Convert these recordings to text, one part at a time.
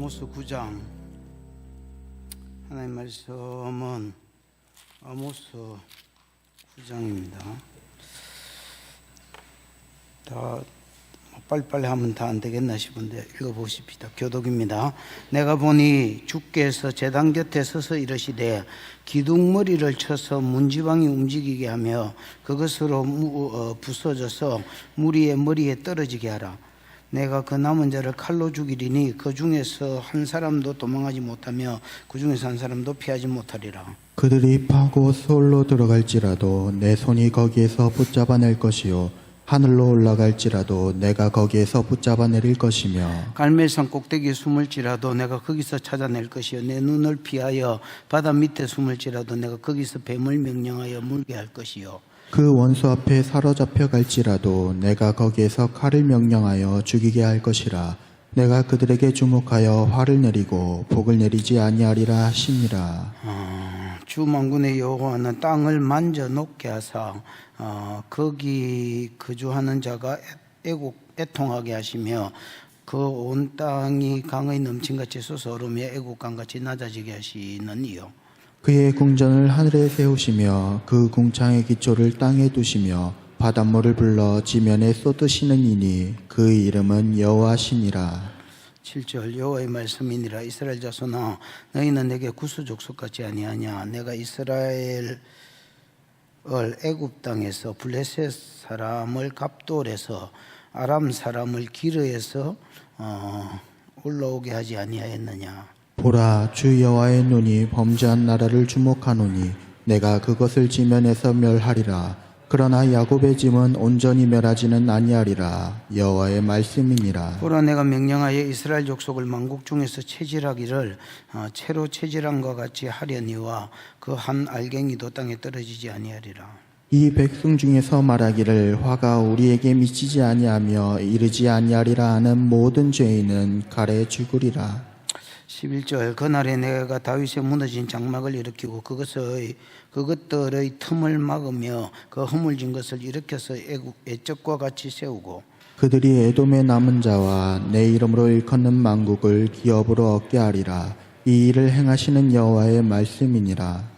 아모스 9장 하나님 말씀은 아모스 9장입니다. 다 빨리빨리 하면 다 안 되겠나 싶은데 읽어보십시다. 교독입니다. 내가 보니 주께서 제단 곁에 서서 이르시되 기둥머리를 쳐서 문지방이 움직이게 하며 그것으로 부서져서 무리의 머리에 떨어지게 하라. 내가 그 남은 자를 칼로 죽이리니 그 중에서 한 사람도 도망하지 못하며 그 중에서 한 사람도 피하지 못하리라. 그들이 파고 소홀로 들어갈지라도 내 손이 거기에서 붙잡아낼 것이요 하늘로 올라갈지라도 내가 거기에서 붙잡아내릴 것이며 갈멜산 꼭대기에 숨을지라도 내가 거기서 찾아낼 것이요 내 눈을 피하여 바다 밑에 숨을지라도 내가 거기서 뱀을 명령하여 물게 할 것이요 그 원수 앞에 사로잡혀 갈지라도 내가 거기에서 칼을 명령하여 죽이게 할 것이라. 내가 그들에게 주목하여 화를 내리고 복을 내리지 아니하리라 하시니라. 주 만군의 여호와는 땅을 만져 녹게 하사 거기 거주하는 자가 애통하게 하시며 그 온 땅이 강의 넘친같이 솟아오르며 애국강같이 낮아지게 하시는 이요. 그의 궁전을 하늘에 세우시며 그 궁창의 기초를 땅에 두시며 바닷물을 불러 지면에 쏟으시는 이니 그 이름은 여호와시니라. 7절 여호와의 말씀이니라. 이스라엘 자손아 너희는 내게 구수족속 같지 아니하냐. 내가 이스라엘을 애굽 땅에서 블레셋 사람을 갑돌에서 아람 사람을 기르에서 올라오게 하지 아니하였느냐. 보라, 주 여호와의 눈이 범죄한 나라를 주목하노니 내가 그것을 지면에서 멸하리라. 그러나 야곱의 짐은 온전히 멸하지는 아니하리라. 여호와의 말씀이니라. 보라 내가 명령하여 이스라엘 족속을 만국 중에서 체질하기를 채로 체질함과 같이 하려니와 그 한 알갱이도 땅에 떨어지지 아니하리라. 이 백성 중에서 말하기를 화가 우리에게 미치지 아니하며 이르지 아니하리라 하는 모든 죄인은 칼에 죽으리라. 11절 그날에 내가 다윗의 무너진 장막을 일으키고 그것들의 틈을 막으며 그 허물진 것을 일으켜서 애적과 같이 세우고 그들이 에돔의 남은 자와 내 이름으로 일컫는 만국을 기업으로 얻게 하리라. 이 일을 행하시는 여호와의 말씀이니라.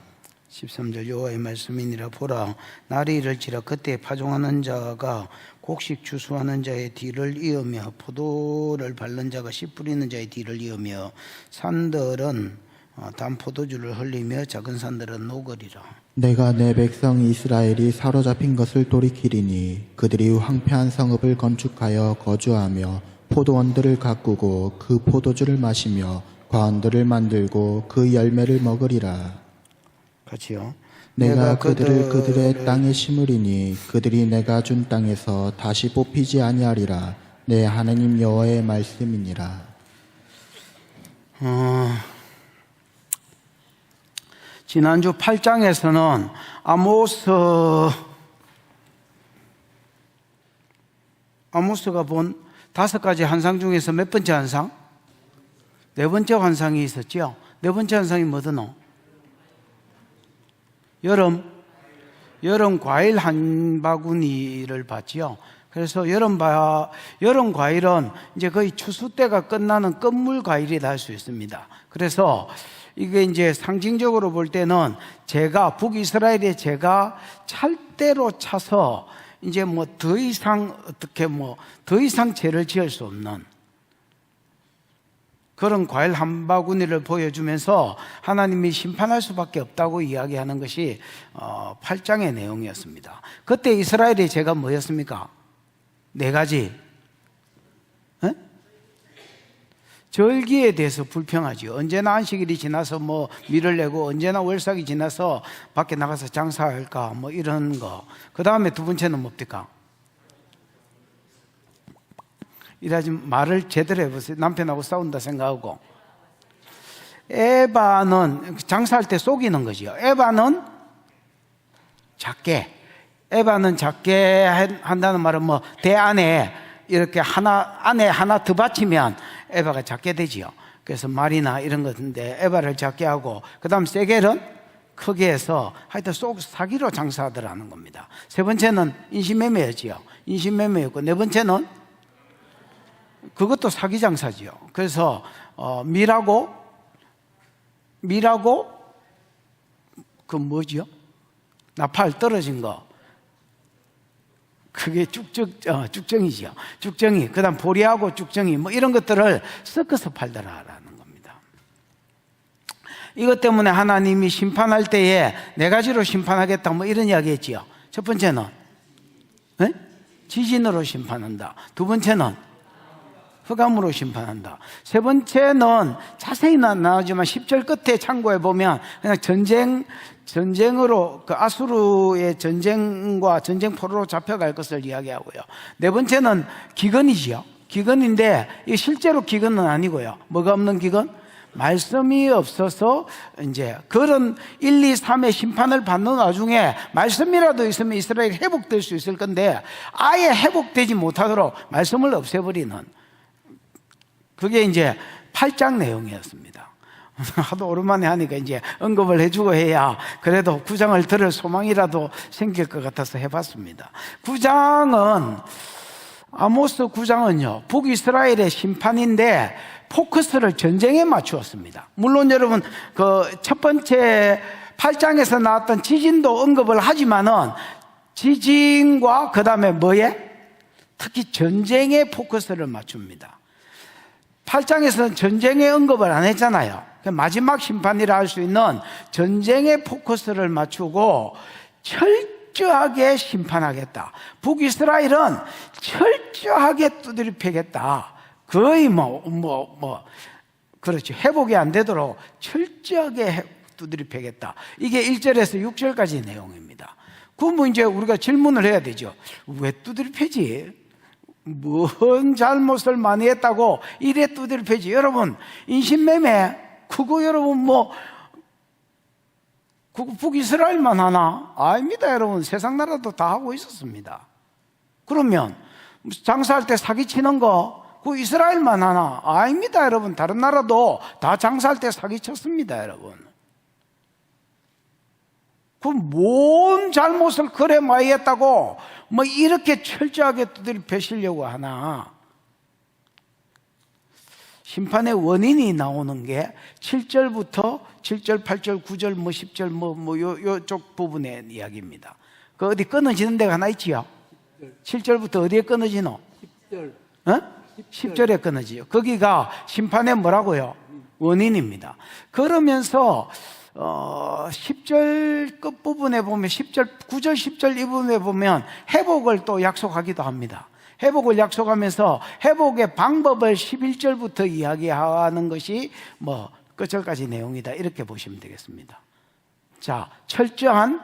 13절 여호와의 말씀이니라. 보라 날이 이를지라 그때 파종하는 자가 곡식 추수하는 자의 뒤를 이으며 포도를 밟는 자가 씨 뿌리는 자의 뒤를 이으며 산들은 단 포도주를 흘리며 작은 산들은 녹으리라. 내가 내 백성 이스라엘이 사로잡힌 것을 돌이키리니 그들이 황폐한 성읍을 건축하여 거주하며 포도원들을 가꾸고 그 포도주를 마시며 과원들을 만들고 그 열매를 먹으리라. 같이요. 내가 그들을 그들의 땅에 심으리니 그들이 내가 준 땅에서 다시 뽑히지 아니하리라. 내 하나님 여호와의 말씀이니라. 지난주 8장에서는 아모스가 본 5가지 환상 중에서 몇 번째 환상? 4번째 환상이 있었죠. 4번째 환상이 뭐더노? 여름 과일 한 바구니를 봤지요. 그래서 여름 과일은 이제 거의 추수 때가 끝나는 끝물 과일이다 할 수 있습니다. 그래서 이게 이제 상징적으로 볼 때는 북이스라엘의 제가 찰대로 차서 이제 더 이상 죄를 지을 수 없는 그런 과일 한 바구니를 보여주면서 하나님이 심판할 수밖에 없다고 이야기하는 것이 8장의 내용이었습니다. 그때 이스라엘의 죄가 뭐였습니까? 4가지. 절기에 대해서 불평하죠. 언제나 안식일이 지나서 밀을 내고 언제나 월삭이 지나서 밖에 나가서 장사할까 이런 거. 그 다음에 2번째는 뭡니까? 이라지 말을 제대로 해보세요. 남편하고 싸운다 생각하고. 에바는 장사할 때 속이는 거죠. 에바는 작게 한다는 말은 대 안에 이렇게 안에 하나 더 받치면 에바가 작게 되지요. 그래서 말이나 이런 것인데 에바를 작게 하고, 그 다음 세겔은 크게 해서 하여튼 사기로 장사하더라는 겁니다. 3번째는 인신매매였지요. 인신매매였고, 4번째는 그것도 사기 장사지요. 그래서 밀하고 그 뭐죠? 나팔 떨어진 거. 그게 쭉정이죠. 쭉정이. 그 다음 보리하고 쭉정이 뭐 이런 것들을 섞어서 팔더라라는 겁니다. 이것 때문에 하나님이 심판할 때에 네 가지로 심판하겠다 뭐 이런 이야기 했지요. 첫 번째는 지진으로 심판한다. 두 번째는 흑암으로 심판한다. 세 번째는 자세히는 안 나오지만 10절 끝에 참고해 보면 그냥 전쟁으로 그 아수르의 전쟁과 전쟁포로로 잡혀갈 것을 이야기하고요. 네 번째는 기근이지요. 기근인데 이 실제로 기근은 아니고요. 뭐가 없는 기근? 말씀이 없어서 이제 그런 1, 2, 3의 심판을 받는 와중에 말씀이라도 있으면 이스라엘이 회복될 수 있을 건데 아예 회복되지 못하도록 말씀을 없애버리는 그게 이제 8장 내용이었습니다. 하도 오랜만에 하니까 이제 언급을 해주고 해야 그래도 9장을 들을 소망이라도 생길 것 같아서 해봤습니다. 9장은 아모스 9장은요 북이스라엘의 심판인데 포커스를 전쟁에 맞추었습니다. 물론 여러분 그 첫 번째 8장에서 나왔던 지진도 언급을 하지만은 지진과 그 다음에 뭐에? 특히 전쟁에 포커스를 맞춥니다. 8장에서는 전쟁의 언급을 안 했잖아요. 마지막 심판이라 할 수 있는 전쟁의 포커스를 맞추고 철저하게 심판하겠다. 북이스라엘은 철저하게 두드려 패겠다. 거의 그렇죠. 회복이 안 되도록 철저하게 두드려 패겠다. 이게 1절에서 6절까지 내용입니다. 그럼 이제 우리가 질문을 해야 되죠. 왜 두드려 패지? 뭔 잘못을 많이 했다고 이래 두드려 패지? 여러분, 인신매매, 그거 여러분 그거 북이스라엘만 하나? 아닙니다, 여러분. 세상 나라도 다 하고 있었습니다. 그러면 장사할 때 사기치는 거, 그거 이스라엘만 하나? 아닙니다, 여러분. 다른 나라도 다 장사할 때 사기쳤습니다, 여러분. 그럼 뭔 잘못을 그래 많이 했다고 이렇게 철저하게 두드려 패시려고 하나? 심판의 원인이 나오는 게 7절부터 7절, 8절, 9절, 10절 요쪽 부분의 이야기입니다. 그 어디 끊어지는 데가 하나 있지요? 7절부터 어디에 끊어지노? 10절. 10절에 끊어지요. 거기가 심판의 뭐라고요? 원인입니다. 그러면서 10절 끝부분에 보면 10절, 9절, 10절 이 부분에 보면 회복을 또 약속하기도 합니다. 회복을 약속하면서 회복의 방법을 11절부터 이야기하는 것이 끝절까지 내용이다. 이렇게 보시면 되겠습니다. 자, 철저한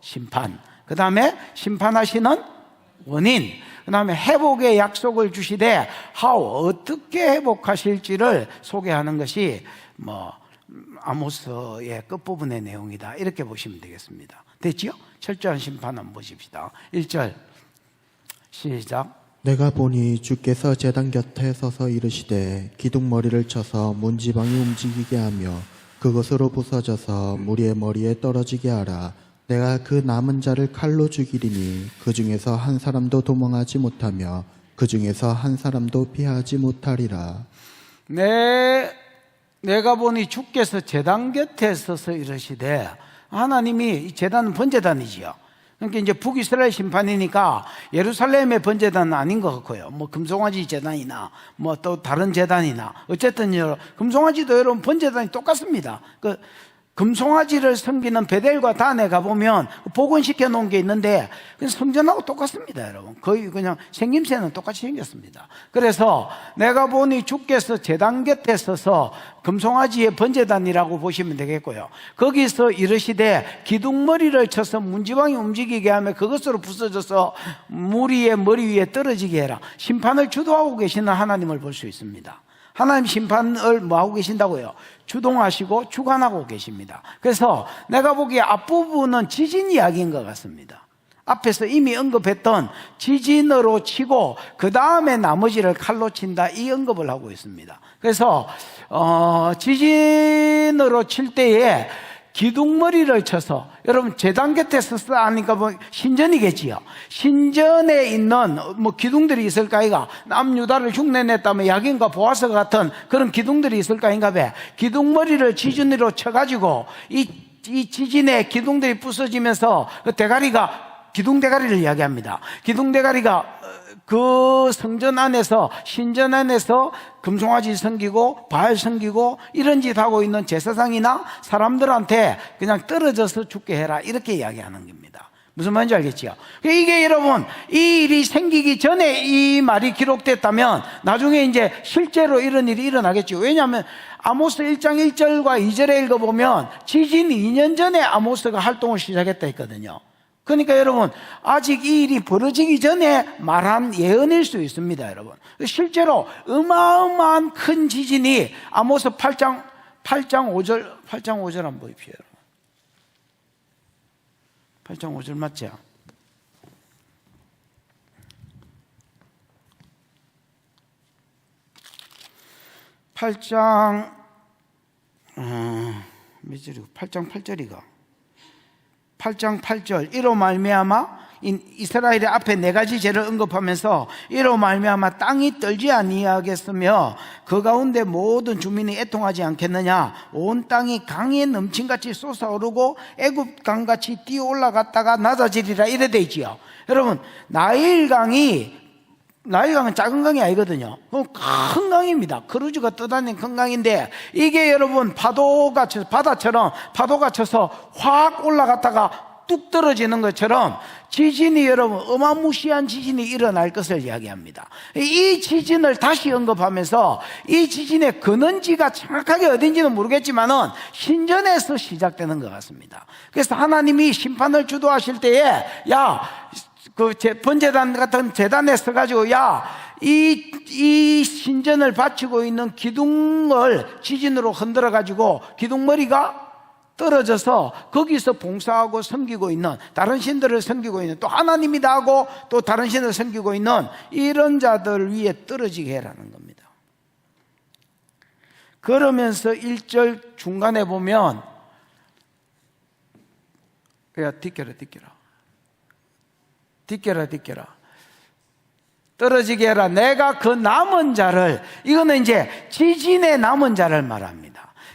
심판. 그 다음에 심판하시는 원인. 그 다음에 회복의 약속을 주시되 어떻게 회복하실지를 소개하는 것이 아모스의 끝부분의 내용이다. 이렇게 보시면 되겠습니다. 됐지요? 철저한 심판 한번 보십시다. 1절 시작. 내가 보니 주께서 제단 곁에 서서 이르시되 기둥머리를 쳐서 문지방이 움직이게 하며 그것으로 부서져서 무리의 머리에 떨어지게 하라. 내가 그 남은 자를 칼로 죽이리니 그 중에서 한 사람도 도망하지 못하며 그 중에서 한 사람도 피하지 못하리라. 내가 보니 주께서 제단 곁에 서서 이르시되, 하나님이 이 제단은 번제단이지요. 그러니까 이제 북이스라엘 심판이니까 예루살렘의 번제단은 아닌 것 같고요. 금송아지 제단이나 또 다른 제단이나 어쨌든 금송아지도 여러분 번제단이 똑같습니다. 금송아지를 섬기는 베델과 단에 가보면 복원시켜 놓은 게 있는데 성전하고 똑같습니다, 여러분. 거의 그냥 생김새는 똑같이 생겼습니다. 그래서 내가 보니 주께서 제단 곁에 서서 금송아지의 번제단이라고 보시면 되겠고요. 거기서 이르시되 기둥머리를 쳐서 문지방이 움직이게 하며 그것으로 부서져서 무리의 머리 위에 떨어지게 해라. 심판을 주도하고 계시는 하나님을 볼 수 있습니다. 하나님 심판을 하고 계신다고요? 주동하시고 주관하고 계십니다. 그래서 내가 보기에 앞부분은 지진 이야기인 것 같습니다. 앞에서 이미 언급했던 지진으로 치고 그 다음에 나머지를 칼로 친다, 이 언급을 하고 있습니다. 그래서 지진으로 칠 때에 기둥머리를 쳐서, 여러분 제단 곁에 서서 하니까 뭐 신전이겠지요. 신전에 있는 뭐 기둥들이 있을까 이가, 남유다를 흉내냈다면 야긴과 보아스 같은 그런 기둥들이 있을까 인가 봐. 기둥머리를 지진으로 쳐가지고 이 지진에 기둥들이 부서지면서 그 대가리가, 기둥 대가리를 이야기합니다. 기둥 대가리가 그 성전 안에서, 신전 안에서 금송아지 섬기고 바알 섬기고 이런 짓 하고 있는 제사장이나 사람들한테 그냥 떨어져서 죽게 해라, 이렇게 이야기하는 겁니다. 무슨 말인지 알겠지요? 이게 여러분, 이 일이 생기기 전에 이 말이 기록됐다면 나중에 이제 실제로 이런 일이 일어나겠죠. 왜냐하면 아모스 1장 1절과 2절에 읽어보면 지진 2년 전에 아모스가 활동을 시작했다 했거든요. 그러니까 여러분, 아직 이 일이 벌어지기 전에 말한 예언일 수 있습니다, 여러분. 실제로 어마어마한 큰 지진이 아모스 8장 5절 한번 보십시오, 여러분. 8장 5절 맞죠? 몇 절이고? 8장 8절이가. 8장 8절, 이로 말미암아 이스라엘의 앞에 네 가지 죄를 언급하면서 이로 말미암아 땅이 떨지 아니하겠으며 그 가운데 모든 주민이 애통하지 않겠느냐. 온 땅이 강에 넘친같이 솟아오르고 애굽 강같이 뛰어 올라갔다가 낮아지리라, 이래 돼 있지요. 여러분, 나일강은 작은 강이 아니거든요. 큰 강입니다. 크루즈가 떠다니는 큰 강인데, 이게 여러분 바다처럼 파도가 쳐서 확 올라갔다가 뚝 떨어지는 것처럼 지진이, 여러분, 어마무시한 지진이 일어날 것을 이야기합니다. 이 지진을 다시 언급하면서 이 지진의 근원지가 정확하게 어딘지는 모르겠지만은 신전에서 시작되는 것 같습니다. 그래서 하나님이 심판을 주도하실 때에, 그 번제단 같은 제단에 서가지고, 이 신전을 바치고 있는 기둥을 지진으로 흔들어가지고 기둥머리가 떨어져서 거기서 봉사하고 섬기고 있는, 다른 신들을 섬기고 있는, 또 하나님이다 하고 또 다른 신을 섬기고 있는 이런 자들 위에 떨어지게 해라는 겁니다. 그러면서 1절 중간에 보면, 딛겨라. 떨어지게 해라. 내가 그 남은 자를, 이거는 이제 지진의 남은 자를 말합니다.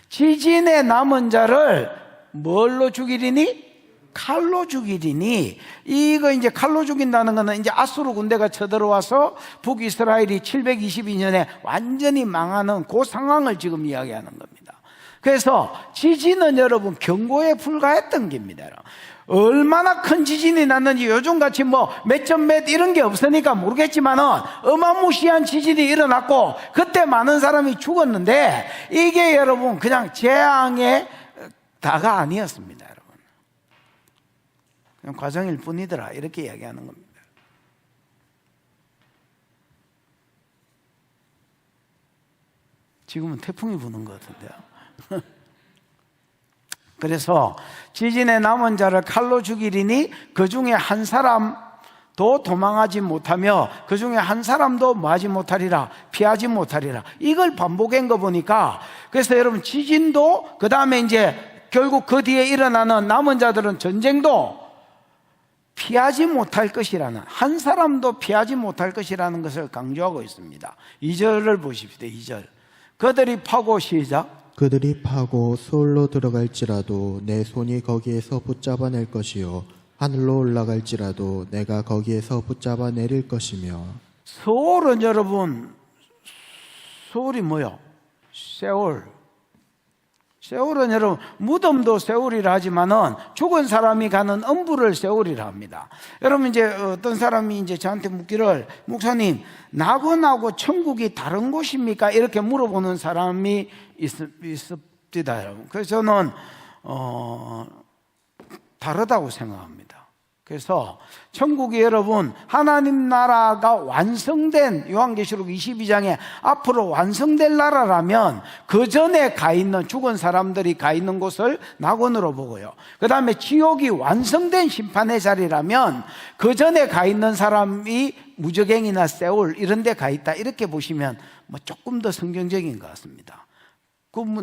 지진의 남은 자를 뭘로 죽이리니? 칼로 죽이리니. 이거 이제 칼로 죽인다는 거는 이제 아수르 군대가 쳐들어와서 북이스라엘이 722년에 완전히 망하는 그 상황을 지금 이야기하는 겁니다. 그래서 지진은 여러분 경고에 불과했던 겁니다. 얼마나 큰 지진이 났는지 요즘같이 뭐 몇 점 몇 이런 게 없으니까 모르겠지만은 어마무시한 지진이 일어났고 그때 많은 사람이 죽었는데, 이게 여러분 그냥 재앙의 다가 아니었습니다, 여러분. 그냥 과정일 뿐이더라, 이렇게 이야기하는 겁니다. 지금은 태풍이 부는 것 같은데요. 그래서 지진에 남은 자를 칼로 죽이리니 그 중에 한 사람도 도망하지 못하며 그 중에 한 사람도 뭐하지 못하리라, 피하지 못하리라. 이걸 반복한 거 보니까, 그래서 여러분 지진도, 그 다음에 이제 결국 그 뒤에 일어나는 남은 자들은 전쟁도 피하지 못할 것이라는, 한 사람도 피하지 못할 것이라는 것을 강조하고 있습니다. 2절을 보십시오. 2절. 그들이 파고, 시작. 그들이 파고 소울로 들어갈지라도 내 손이 거기에서 붙잡아낼 것이요 하늘로 올라갈지라도 내가 거기에서 붙잡아 내릴 것이며. 소울은 여러분, 소울이 뭐요? 세울은 여러분 무덤도 세울이라 하지만은 죽은 사람이 가는 엄부를 세울이라 합니다. 여러분 이제 어떤 사람이 이제 저한테 묻기를, 목사님 낙원하고 천국이 다른 곳입니까? 이렇게 물어보는 사람이 있습니다, 여러분. 그래서 저는 다르다고 생각합니다. 그래서 천국이 여러분 하나님 나라가 완성된, 요한계시록 22장에 앞으로 완성될 나라라면 그 전에 가 있는 죽은 사람들이 가 있는 곳을 낙원으로 보고요, 그 다음에 지옥이 완성된 심판의 자리라면 그 전에 가 있는 사람이 무저갱이나 세울 이런 데 가 있다, 이렇게 보시면 뭐 조금 더 성경적인 것 같습니다.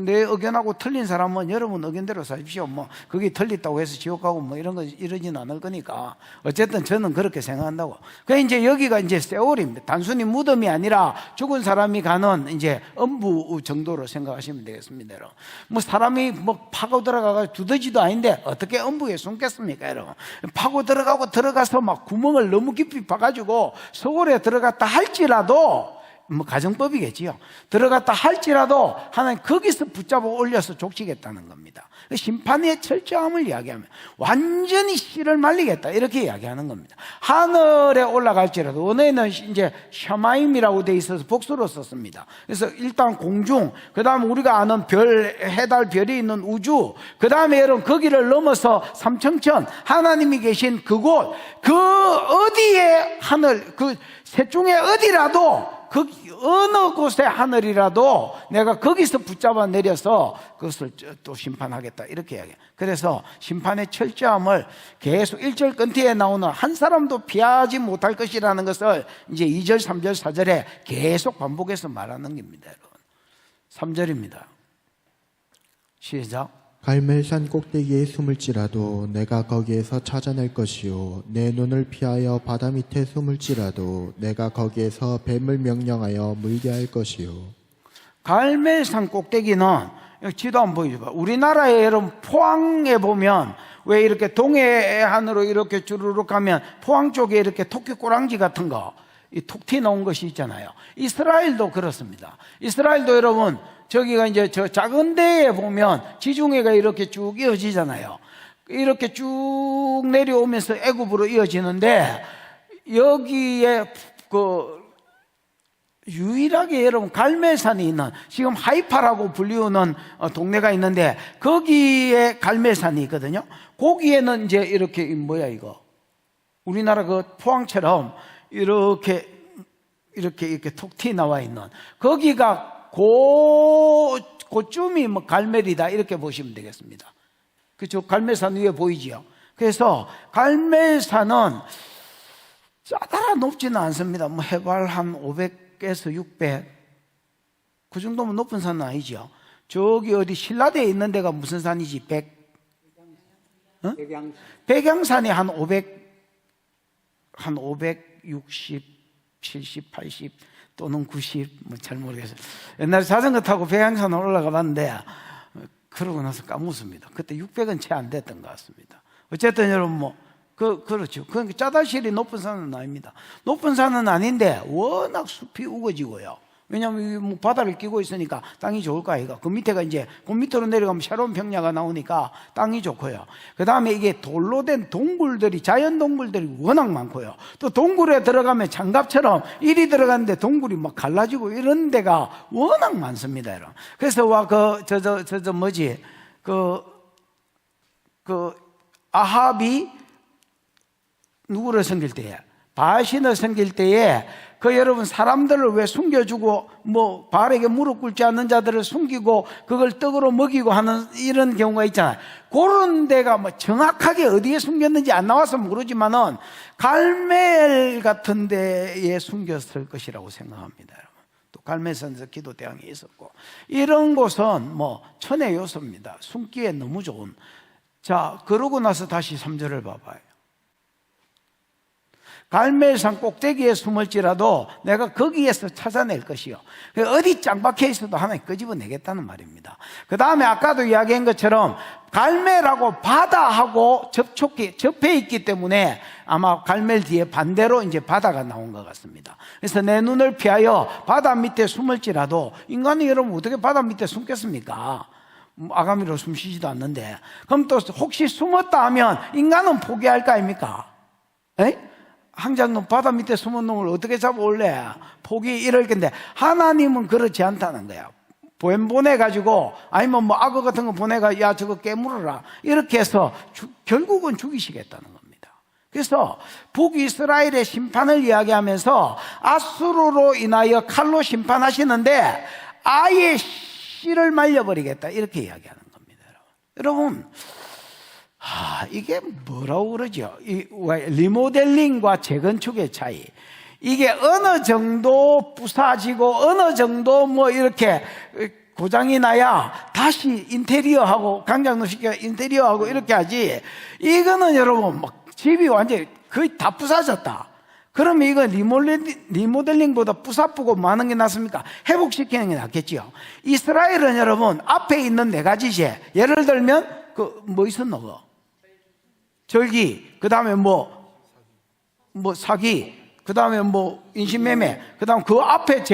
내 의견하고 틀린 사람은 여러분 의견대로 사십시오. 뭐 그게 틀렸다고 해서 지옥 가고 뭐 이런 거 이러진 않을 거니까. 어쨌든 저는 그렇게 생각한다고. 그 이제 여기가 이제 세월입니다. 단순히 무덤이 아니라 죽은 사람이 가는 이제 음부 정도로 생각하시면 되겠습니다. 여러분. 뭐 사람이 뭐 파고 들어가가 두더지도 아닌데 어떻게 음부에 숨겠습니까, 여러분? 파고 들어가서 막 구멍을 너무 깊이 파가지고 서울에 들어갔다 할지라도 뭐 가정법이겠지요. 들어갔다 할지라도 하나님 거기서 붙잡아 올려서 족치겠다는 겁니다. 심판의 철저함을 이야기하면 완전히 씨를 말리겠다 이렇게 이야기하는 겁니다. 하늘에 올라갈지라도 원래는 이제 샤마임이라고 돼 있어서 복수로 썼습니다. 그래서 일단 공중, 그 다음에 우리가 아는 별, 해달, 별이 있는 우주, 그 다음에 여러분 거기를 넘어서 삼청천, 하나님이 계신 그곳, 그 어디에 하늘, 그 셋 중에 어디라도 그 어느 곳의 하늘이라도 내가 거기서 붙잡아 내려서 그것을 또 심판하겠다 이렇게 이야기해요. 그래서 심판의 철저함을 계속 1절 끝에 나오는 한 사람도 피하지 못할 것이라는 것을 이제 2절, 3절, 4절에 계속 반복해서 말하는 겁니다. 여러분. 3절입니다. 시작. 갈멜산 꼭대기에 숨을지라도 내가 거기에서 찾아낼 것이요 내 눈을 피하여 바다 밑에 숨을지라도 내가 거기에서 뱀을 명령하여 물게 할 것이요. 갈멜산 꼭대기는 지도 한번 보여줘봐. 우리나라에 여러분 포항에 보면 왜 이렇게 동해안으로 이렇게 주르륵 가면 포항 쪽에 이렇게 토끼 꼬랑지 같은 거, 이 톡 튀어나온 것이 있잖아요. 이스라엘도 그렇습니다. 이스라엘도 여러분 저기가 이제 저 작은 데에 보면 지중해가 이렇게 쭉 이어지잖아요. 이렇게 쭉 내려오면서 애굽으로 이어지는데 여기에 그 유일하게 여러분 갈멜산이 있는 지금 하이파라고 불리우는 동네가 있는데 거기에 갈멜산이 있거든요. 거기에는 이제 이렇게 뭐야 이거 우리나라 그 포항처럼 이렇게 톡 튀어 나와 있는 거기가 고쯤이 뭐 갈멜이다 이렇게 보시면 되겠습니다. 그죠? 갈멜산 위에 보이지요. 그래서 갈멜산은 짜다라 높지는 않습니다. 뭐 해발 한 500에서 600 그 정도면 높은 산은 아니죠. 저기 어디 신라대에 있는 데가 무슨 산이지? 백양산이 한 560, 70, 80 또는 90, 뭐 잘 모르겠어요. 옛날에 자전거 타고 백양산 올라가 봤는데, 그러고 나서 까먹습니다. 그때 600은 채 안 됐던 것 같습니다. 어쨌든 여러분, 그렇죠. 그러니까 짜다실이 높은 산은 아닙니다. 높은 산은 아닌데, 워낙 숲이 우거지고요. 왜냐하면 뭐 바다를 끼고 있으니까 땅이 좋을 거 아이가. 그 밑에가 이제 그 밑으로 내려가면 새로운 평야가 나오니까 땅이 좋고요. 그 다음에 이게 돌로 된 동굴들이 자연 동굴들이 워낙 많고요. 또 동굴에 들어가면 장갑처럼 일이 들어가는데 동굴이 막 갈라지고 이런 데가 워낙 많습니다, 여러분. 그래서 아합이 누구를 섬길 때에 바신을 섬길 때에 그 여러분 사람들을 왜 숨겨주고 뭐 바알에게 무릎 꿇지 않는 자들을 숨기고 그걸 떡으로 먹이고 하는 이런 경우가 있잖아요. 그런 데가 뭐 정확하게 어디에 숨겼는지 안 나와서 모르지만은 갈멜 같은 데에 숨겼을 것이라고 생각합니다. 여러분. 또 갈멜산에서 기도대왕이 있었고 이런 곳은 뭐 천의 요소입니다. 숨기에 너무 좋은. 자, 그러고 나서 다시 3절을 봐봐요. 갈멜산 꼭대기에 숨을지라도 내가 거기에서 찾아낼 것이요. 어디 짱박혀 있어도 하나님 끄집어내겠다는 말입니다. 그 다음에 아까도 이야기한 것처럼 갈멜하고 바다하고 접해 있기 때문에 아마 갈멜 뒤에 반대로 이제 바다가 나온 것 같습니다. 그래서 내 눈을 피하여 바다 밑에 숨을지라도 인간이 여러분 어떻게 바다 밑에 숨겠습니까? 아가미로 숨 쉬지도 않는데. 그럼 또 혹시 숨었다 하면 인간은 포기할 거 아닙니까? 에? 항장놈 바다 밑에 숨은 놈을 어떻게 잡아올래? 포기 이럴 건데 하나님은 그렇지 않다는 거야. 보내가지고 아니면 뭐 악어 같은 거 보내가 야 저거 깨물어라 이렇게 해서 결국은 죽이시겠다는 겁니다. 그래서 북이스라엘의 심판을 이야기하면서 아수르로 인하여 칼로 심판하시는데 아예 씨를 말려버리겠다 이렇게 이야기하는 겁니다. 여러분 이게 뭐라고 그러죠? 리모델링과 재건축의 차이. 이게 어느 정도 부사지고 어느 정도 뭐 이렇게 고장이 나야 다시 인테리어하고 강장로 시켜 인테리어하고 이렇게 하지. 이거는 여러분 막 집이 완전히 거의 다 부사졌다. 그러면 이거 리모델링보다 부사쁘고 많은 게 낫습니까? 회복시키는 게 낫겠지요. 이스라엘은 여러분 앞에 있는 네 가지지. 예를 들면 뭐 있었노? 그거? 절기, 그 다음에 뭐 사기, 그 다음에 뭐 인신매매, 그 다음 그 앞에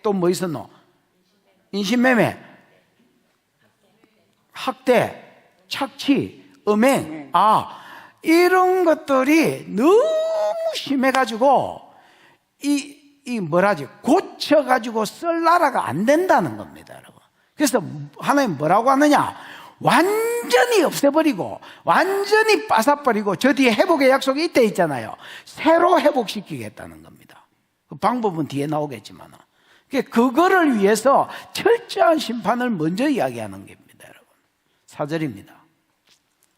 또 뭐 있었노? 인신매매, 학대, 착취, 음행. 이런 것들이 너무 심해가지고 고쳐가지고 쓸 나라가 안 된다는 겁니다, 여러분. 그래서 하나님 뭐라고 하느냐? 완전히 없애버리고 완전히 빠삭버리고 저 뒤에 회복의 약속이 이때 있잖아요. 새로 회복시키겠다는 겁니다. 그 방법은 뒤에 나오겠지만 그거를 위해서 철저한 심판을 먼저 이야기하는 겁니다, 여러분. 4절입니다.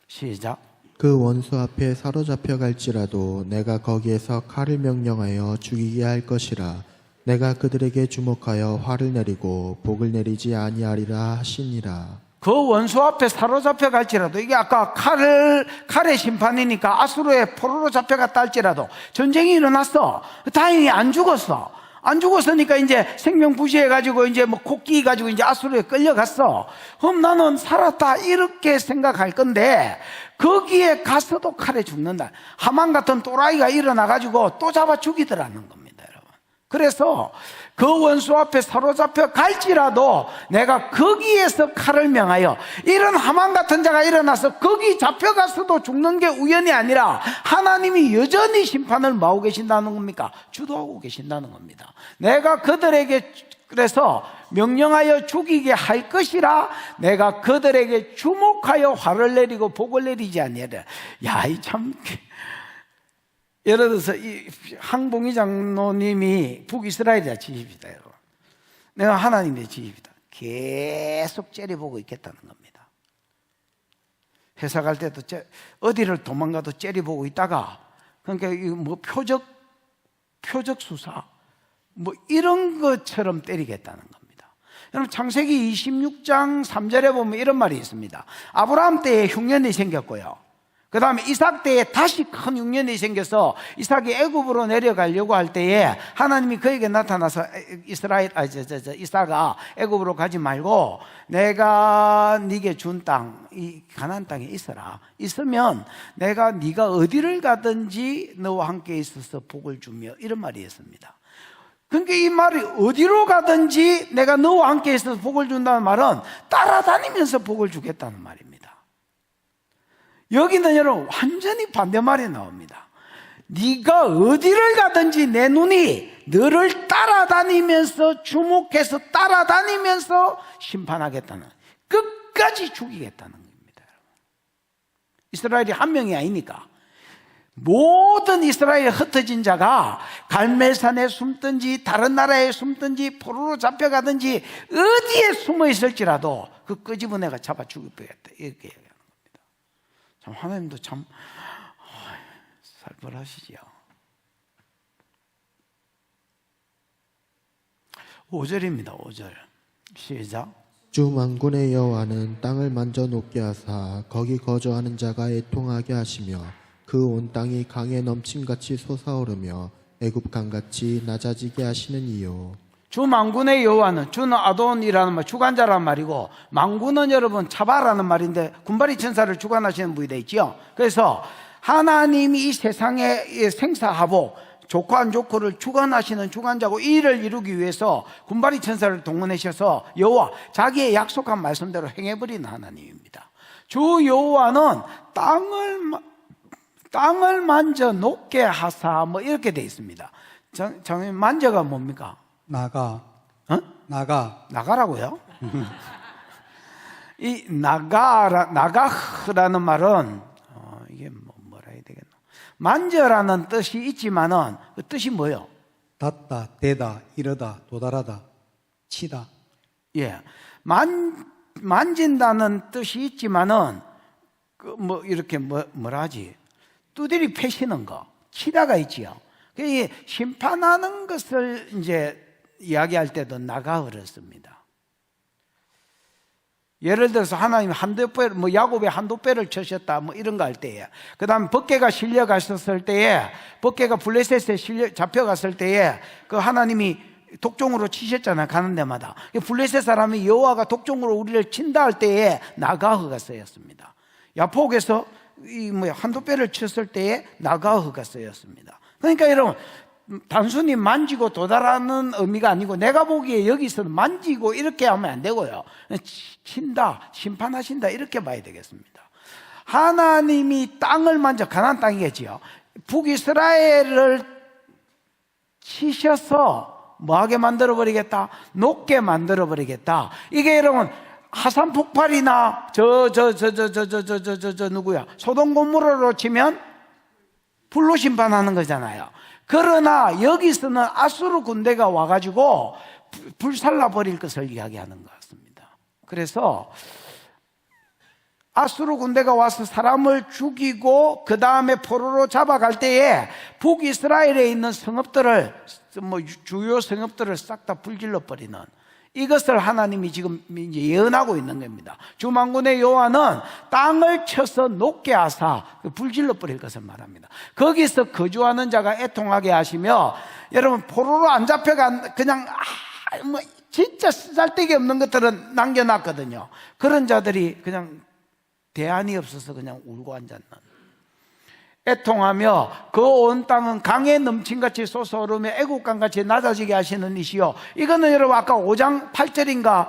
시작. 그 원수 앞에 사로잡혀 갈지라도 내가 거기에서 칼을 명령하여 죽이게 할 것이라. 내가 그들에게 주목하여 화를 내리고 복을 내리지 아니하리라 하시니라. 그 원수 앞에 사로잡혀 갈지라도, 이게 아까 칼의 심판이니까 아수르의 포로로 잡혀갔다 할지라도 전쟁이 일어났어. 다행히 안 죽었어. 안 죽었으니까 이제 생명 부시해가지고 이제 뭐 코끼 가지고 이제 아수르에 끌려갔어. 그럼 나는 살았다 이렇게 생각할 건데 거기에 가서도 칼에 죽는다. 하만 같은 또라이가 일어나가지고 또 잡아 죽이더라는 겁니다, 여러분. 그래서 그 원수 앞에 사로잡혀 갈지라도 내가 거기에서 칼을 명하여, 이런 하만 같은 자가 일어나서 거기 잡혀가서도 죽는 게 우연이 아니라 하나님이 여전히 심판을 마하고 계신다는 겁니까? 주도하고 계신다는 겁니다. 내가 그들에게 그래서 명령하여 죽이게 할 것이라. 내가 그들에게 주목하여 화를 내리고 복을 내리지 아니하리라. 야, 이 참, 예를 들어서 이 항봉이 장로님이 북이스라엘이라 치십시다, 여러분. 내가 하나님의 지십이다. 계속 째려보고 있겠다는 겁니다. 회사 갈 때도 어디를 도망가도 째려보고 있다가, 그러니까 뭐 표적 수사 뭐 이런 것처럼 때리겠다는 겁니다. 여러분, 창세기 26장 3절에 보면 이런 말이 있습니다. 아브라함 때에 흉년이 생겼고요, 그 다음에 이삭 때에 다시 큰 흉년이 생겨서 이삭이 애굽으로 내려가려고 할 때에 하나님이 그에게 나타나서 이삭아 애굽으로 가지 말고 내가 네게 준 땅, 이 가나안 땅에 있으면 내가 네가 어디를 가든지 너와 함께 있어서 복을 주며, 이런 말이었습니다. 그러니까 이 말이 어디로 가든지 내가 너와 함께 있어서 복을 준다는 말은 따라다니면서 복을 주겠다는 말입니다. 여기는 여러분 완전히 반대말이 나옵니다. 네가 어디를 가든지 내 눈이 너를 따라다니면서 주목해서 따라다니면서 심판하겠다는, 끝까지 죽이겠다는 겁니다. 이스라엘이 한 명이 아니니까 모든 이스라엘에 흩어진 자가 갈멜산에 숨든지 다른 나라에 숨든지 포로로 잡혀가든지 어디에 숨어 있을지라도 그 끄집어내가 잡아 죽이겠다, 이렇게 얘기합니다. 참 하나님도 참 살벌하시지요. 5절입니다. 5절 시작. 주 만군의 여호와는 땅을 만져 녹게 하사 거기 거주하는 자가 애통하게 하시며 그 온 땅이 강에 넘침같이 솟아오르며 애굽 강같이 낮아지게 하시는 이요. 주 만군의 여호와는, 주는 아돈이라는 말, 주관자라는 말이고, 만군은 여러분 차바라는 말인데 군발이 천사를 주관하시는 분이 되어 있죠. 그래서 하나님이 이 세상의 생사하복, 좋고 안 좋고를 주관하시는 주관자고, 이 일을 이루기 위해서 군발이 천사를 동원하셔서 여호와, 자기의 약속한 말씀대로 행해버리는 하나님입니다. 주 여호와는 땅을 만져 녹게 하사, 뭐 이렇게 되어 있습니다. 정님, 만져가 뭡니까? 나가라고요? 이 나가라는 말은 이게 뭐라 해야 되겠나? 만져라는 뜻이 있지만은 그 뜻이 뭐예요? 닿다, 대다, 이르다, 도달하다, 치다. 예, 만진다는 뜻이 있지만은 그 뭐 이렇게 뭐라 하지? 두드리 패시는 거, 치다가 있지요. 그 심판하는 것을 이제 이야기할 때도 나가어렸습니다. 예를 들어서 하나님 한두 배, 뭐 야곱에 한두 배를 쳐셨다, 뭐 이런 거 할 때에, 그 다음 벗개가 실려갔었을 때에, 벗개가 블레셋에 잡혀갔을 때에, 그 하나님이 독종으로 치셨잖아요, 가는 데마다. 블레셋 사람이 여호와가 독종으로 우리를 친다 할 때에 나가흐가 쓰였습니다. 야폭에서 한두 배를 쳤을 때에 나가흐가 쓰였습니다. 그러니까 여러분, 단순히 만지고 도달하는 의미가 아니고, 내가 보기에 여기서는 만지고 이렇게 하면 안 되고요, 친다, 심판하신다, 이렇게 봐야 되겠습니다. 하나님이 땅을 만져, 가나안 땅이겠지요, 북이스라엘을 치셔서 뭐하게 만들어버리겠다? 녹게 만들어버리겠다. 이게 여러분, 하산 폭발이나 누구야, 소돔 고모라로 치면 불로 심판하는 거잖아요. 그러나 여기서는 아수르 군대가 와가지고 불살라 버릴 것을 이야기하는 것 같습니다. 그래서 아수르 군대가 와서 사람을 죽이고 그 다음에 포로로 잡아갈 때에 북이스라엘에 있는 성읍들을, 주요 성읍들을 싹 다 불질러 버리는, 이것을 하나님이 지금 이제 예언하고 있는 겁니다. 주만군의 여호와는 땅을 쳐서 녹게 하사 불질러 버릴 것을 말합니다. 거기서 거주하는 자가 애통하게 하시며, 여러분, 포로로 안 잡혀간 그냥 진짜 쓸데기 없는 것들은 남겨놨거든요. 그런 자들이 그냥 대안이 없어서 그냥 울고 앉았는, 애통하며 그 온 땅은 강에 넘친같이 솟아오르며 애국강같이 낮아지게 하시는 이시요. 이거는 여러분 아까 5장 8절인가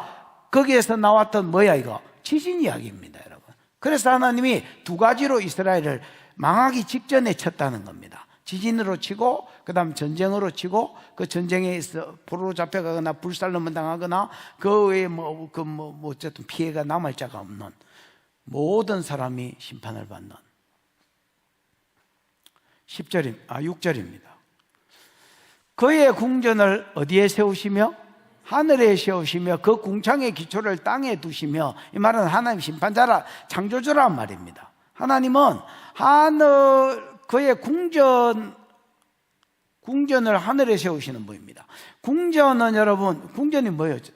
거기에서 나왔던 뭐야, 이거 지진 이야기입니다, 여러분. 그래서 하나님이 두 가지로 이스라엘을 망하기 직전에 쳤다는 겁니다. 지진으로 치고, 그 다음 전쟁으로 치고, 그 전쟁에 있어 포로로 잡혀가거나 불살름을 당하거나 그 외에 어쨌든 피해가 남을 자가 없는 모든 사람이 심판을 받는 6절입니다. 그의 궁전을 어디에 세우시며 하늘에 세우시며 그 궁창의 기초를 땅에 두시며, 이 말은 하나님 심판자라, 창조주란 말입니다. 하나님은 그의 궁전을 하늘에 세우시는 분입니다. 궁전은 여러분, 궁전이 뭐였죠?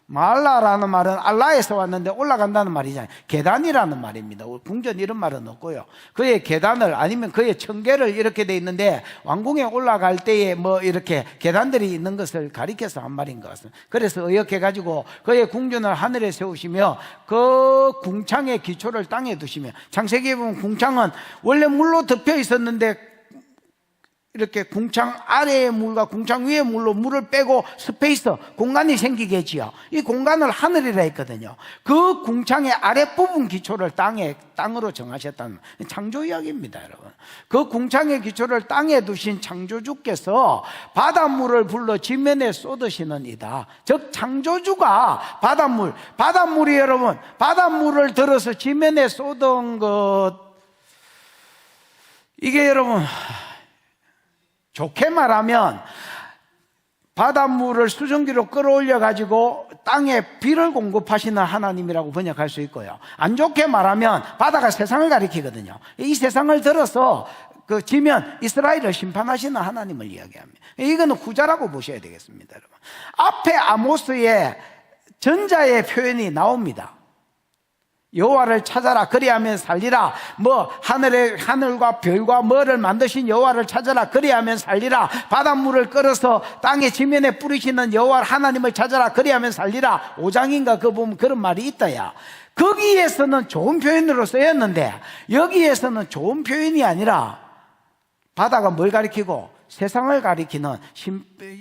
마알라라는 말은 알라에서 왔는데 올라간다는 말이잖아요. 계단이라는 말입니다. 궁전 이런 말은 없고요. 그의 계단을, 아니면 그의 청계를 이렇게 돼 있는데, 왕궁에 올라갈 때에 이렇게 계단들이 있는 것을 가리켜서 한 말인 것 같습니다. 그래서 의역해가지고 그의 궁전을 하늘에 세우시며 그 궁창의 기초를 땅에 두시며, 창세기에 보면 궁창은 원래 물로 덮여 있었는데 이렇게 궁창 아래의 물과 궁창 위의 물로 물을 빼고 스페이스, 공간이 생기게 했지요. 이 공간을 하늘이라 했거든요. 그 궁창의 아랫부분 기초를 땅으로 정하셨다는 창조 이야기입니다, 여러분. 그 궁창의 기초를 땅에 두신 창조주께서 바닷물을 불러 지면에 쏟으시는 이다. 즉 창조주가 바닷물이 여러분, 바닷물을 들어서 지면에 쏟은 것, 이게 여러분 좋게 말하면 바닷물을 수증기로 끌어올려 가지고 땅에 비를 공급하시는 하나님이라고 번역할 수 있고요, 안 좋게 말하면 바다가 세상을 가리키거든요. 이 세상을 들어서 그 지면 이스라엘을 심판하시는 하나님을 이야기합니다. 이거는 후자라고 보셔야 되겠습니다, 여러분. 앞에 아모스의 전자의 표현이 나옵니다. 여호와를 찾아라, 그리하면 살리라. 하늘과 별과 뭐를 만드신 여호와를 찾아라, 그리하면 살리라. 바닷물을 끌어서 땅의 지면에 뿌리시는 여호와 하나님을 찾아라, 그리하면 살리라. 5장인가 그 보면 그런 말이 있다야. 거기에서는 좋은 표현으로 쓰였는데, 여기에서는 좋은 표현이 아니라 바다가 뭘 가리키고 세상을 가리키는,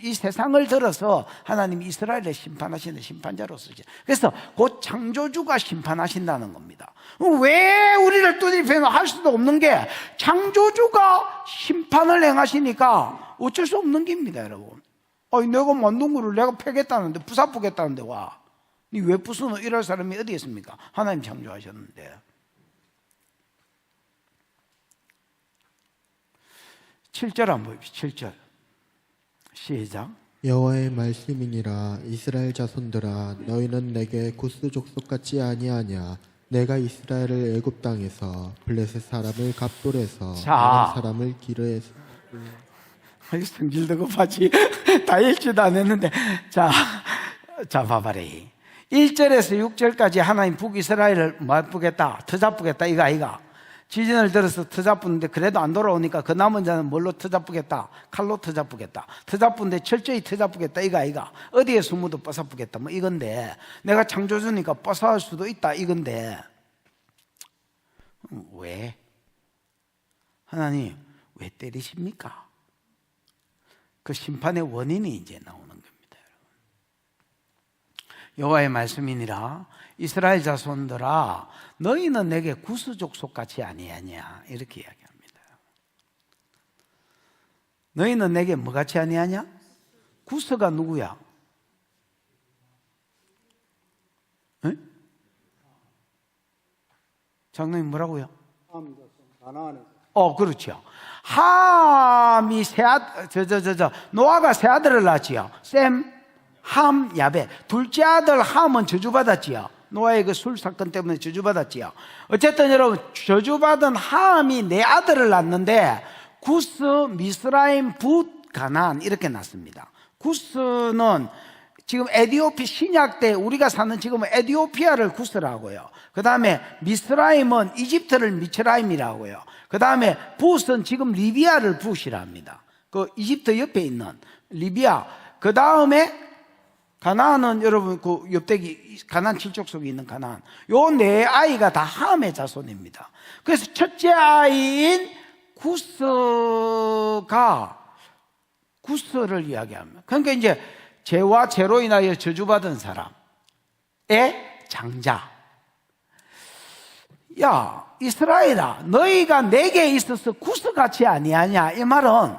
이 세상을 들어서 하나님이 이스라엘을 심판하시는 심판자로 쓰죠. 그래서 곧 창조주가 심판하신다는 겁니다. 왜 우리를 두드리면 할 수도 없는 게, 창조주가 심판을 행하시니까 어쩔 수 없는 겁니다, 여러분. 내가 만든 거를 내가 패겠다는데, 부사쁘겠다는데 와, 니 왜 부수노? 이럴 사람이 어디 있습니까? 하나님 창조하셨는데. 7절 한번 봅시다. 7절 시작. 여호와의 말씀이니라. 이스라엘 자손들아, 너희는 내게 구스 족속 같지 아니하냐. 내가 이스라엘을 애굽 땅에서 블레셋 사람을 갑돌에서 아람 사람을 기르에서. 성질도 급하지. 다 읽지도 안 했는데. 자 봐봐라. 1절에서 6절까지 하나님 북이스라엘을 뭐 아프겠다, 터잡쁘겠다 이거 아이가. 지진을 들어서 터잡는데 그래도 안 돌아오니까 그 남은 자는 뭘로 터잡쁘겠다? 칼로 터잡쁘겠다. 터잡는데 철저히 터잡쁘겠다 이거 아이가. 어디에 숨어도 뻐사쁘겠다 뭐 이건데, 내가 창조주니까 뻐사할 수도 있다 이건데, 왜? 하나님 왜 때리십니까? 그 심판의 원인이 이제 나오는 겁니다. 여호와의 말씀이니라. 이스라엘 자손들아, 너희는 내게 구스족속 같이 아니하냐, 이렇게 이야기합니다. 너희는 내게 뭐 같이 아니하냐? 구스가 누구야? 에? 장로님 뭐라고요? 그렇죠. 함이 노아가 세 아들을 낳았지요. 셈, 함, 야벳. 둘째 아들 함은 저주받았지요. 노아의 그 술 사건 때문에 저주받았지요. 어쨌든 여러분, 저주받은 함이 네 아들을 낳는데 구스, 미스라임, 붓, 가나안 이렇게 낳습니다. 구스는 지금 에디오피 신약 때 우리가 사는 지금은 에디오피아를 구스라고요. 그 다음에 미스라임은 이집트를 미츠라임이라고요. 그 다음에 붓은 지금 리비아를 붓이라 합니다. 그 이집트 옆에 있는 리비아. 그 다음에 가나안은 여러분 그 옆대기 가나안 칠족 속에 있는 가나안. 요 네 아이가 다 함의 자손입니다. 그래서 첫째 아이인 구스를 이야기합니다. 그러니까 이제 죄와 죄로 인하여 저주받은 사람의 장자. 야 이스라엘아, 너희가 내게 있어서 구스같이 아니하냐. 이 말은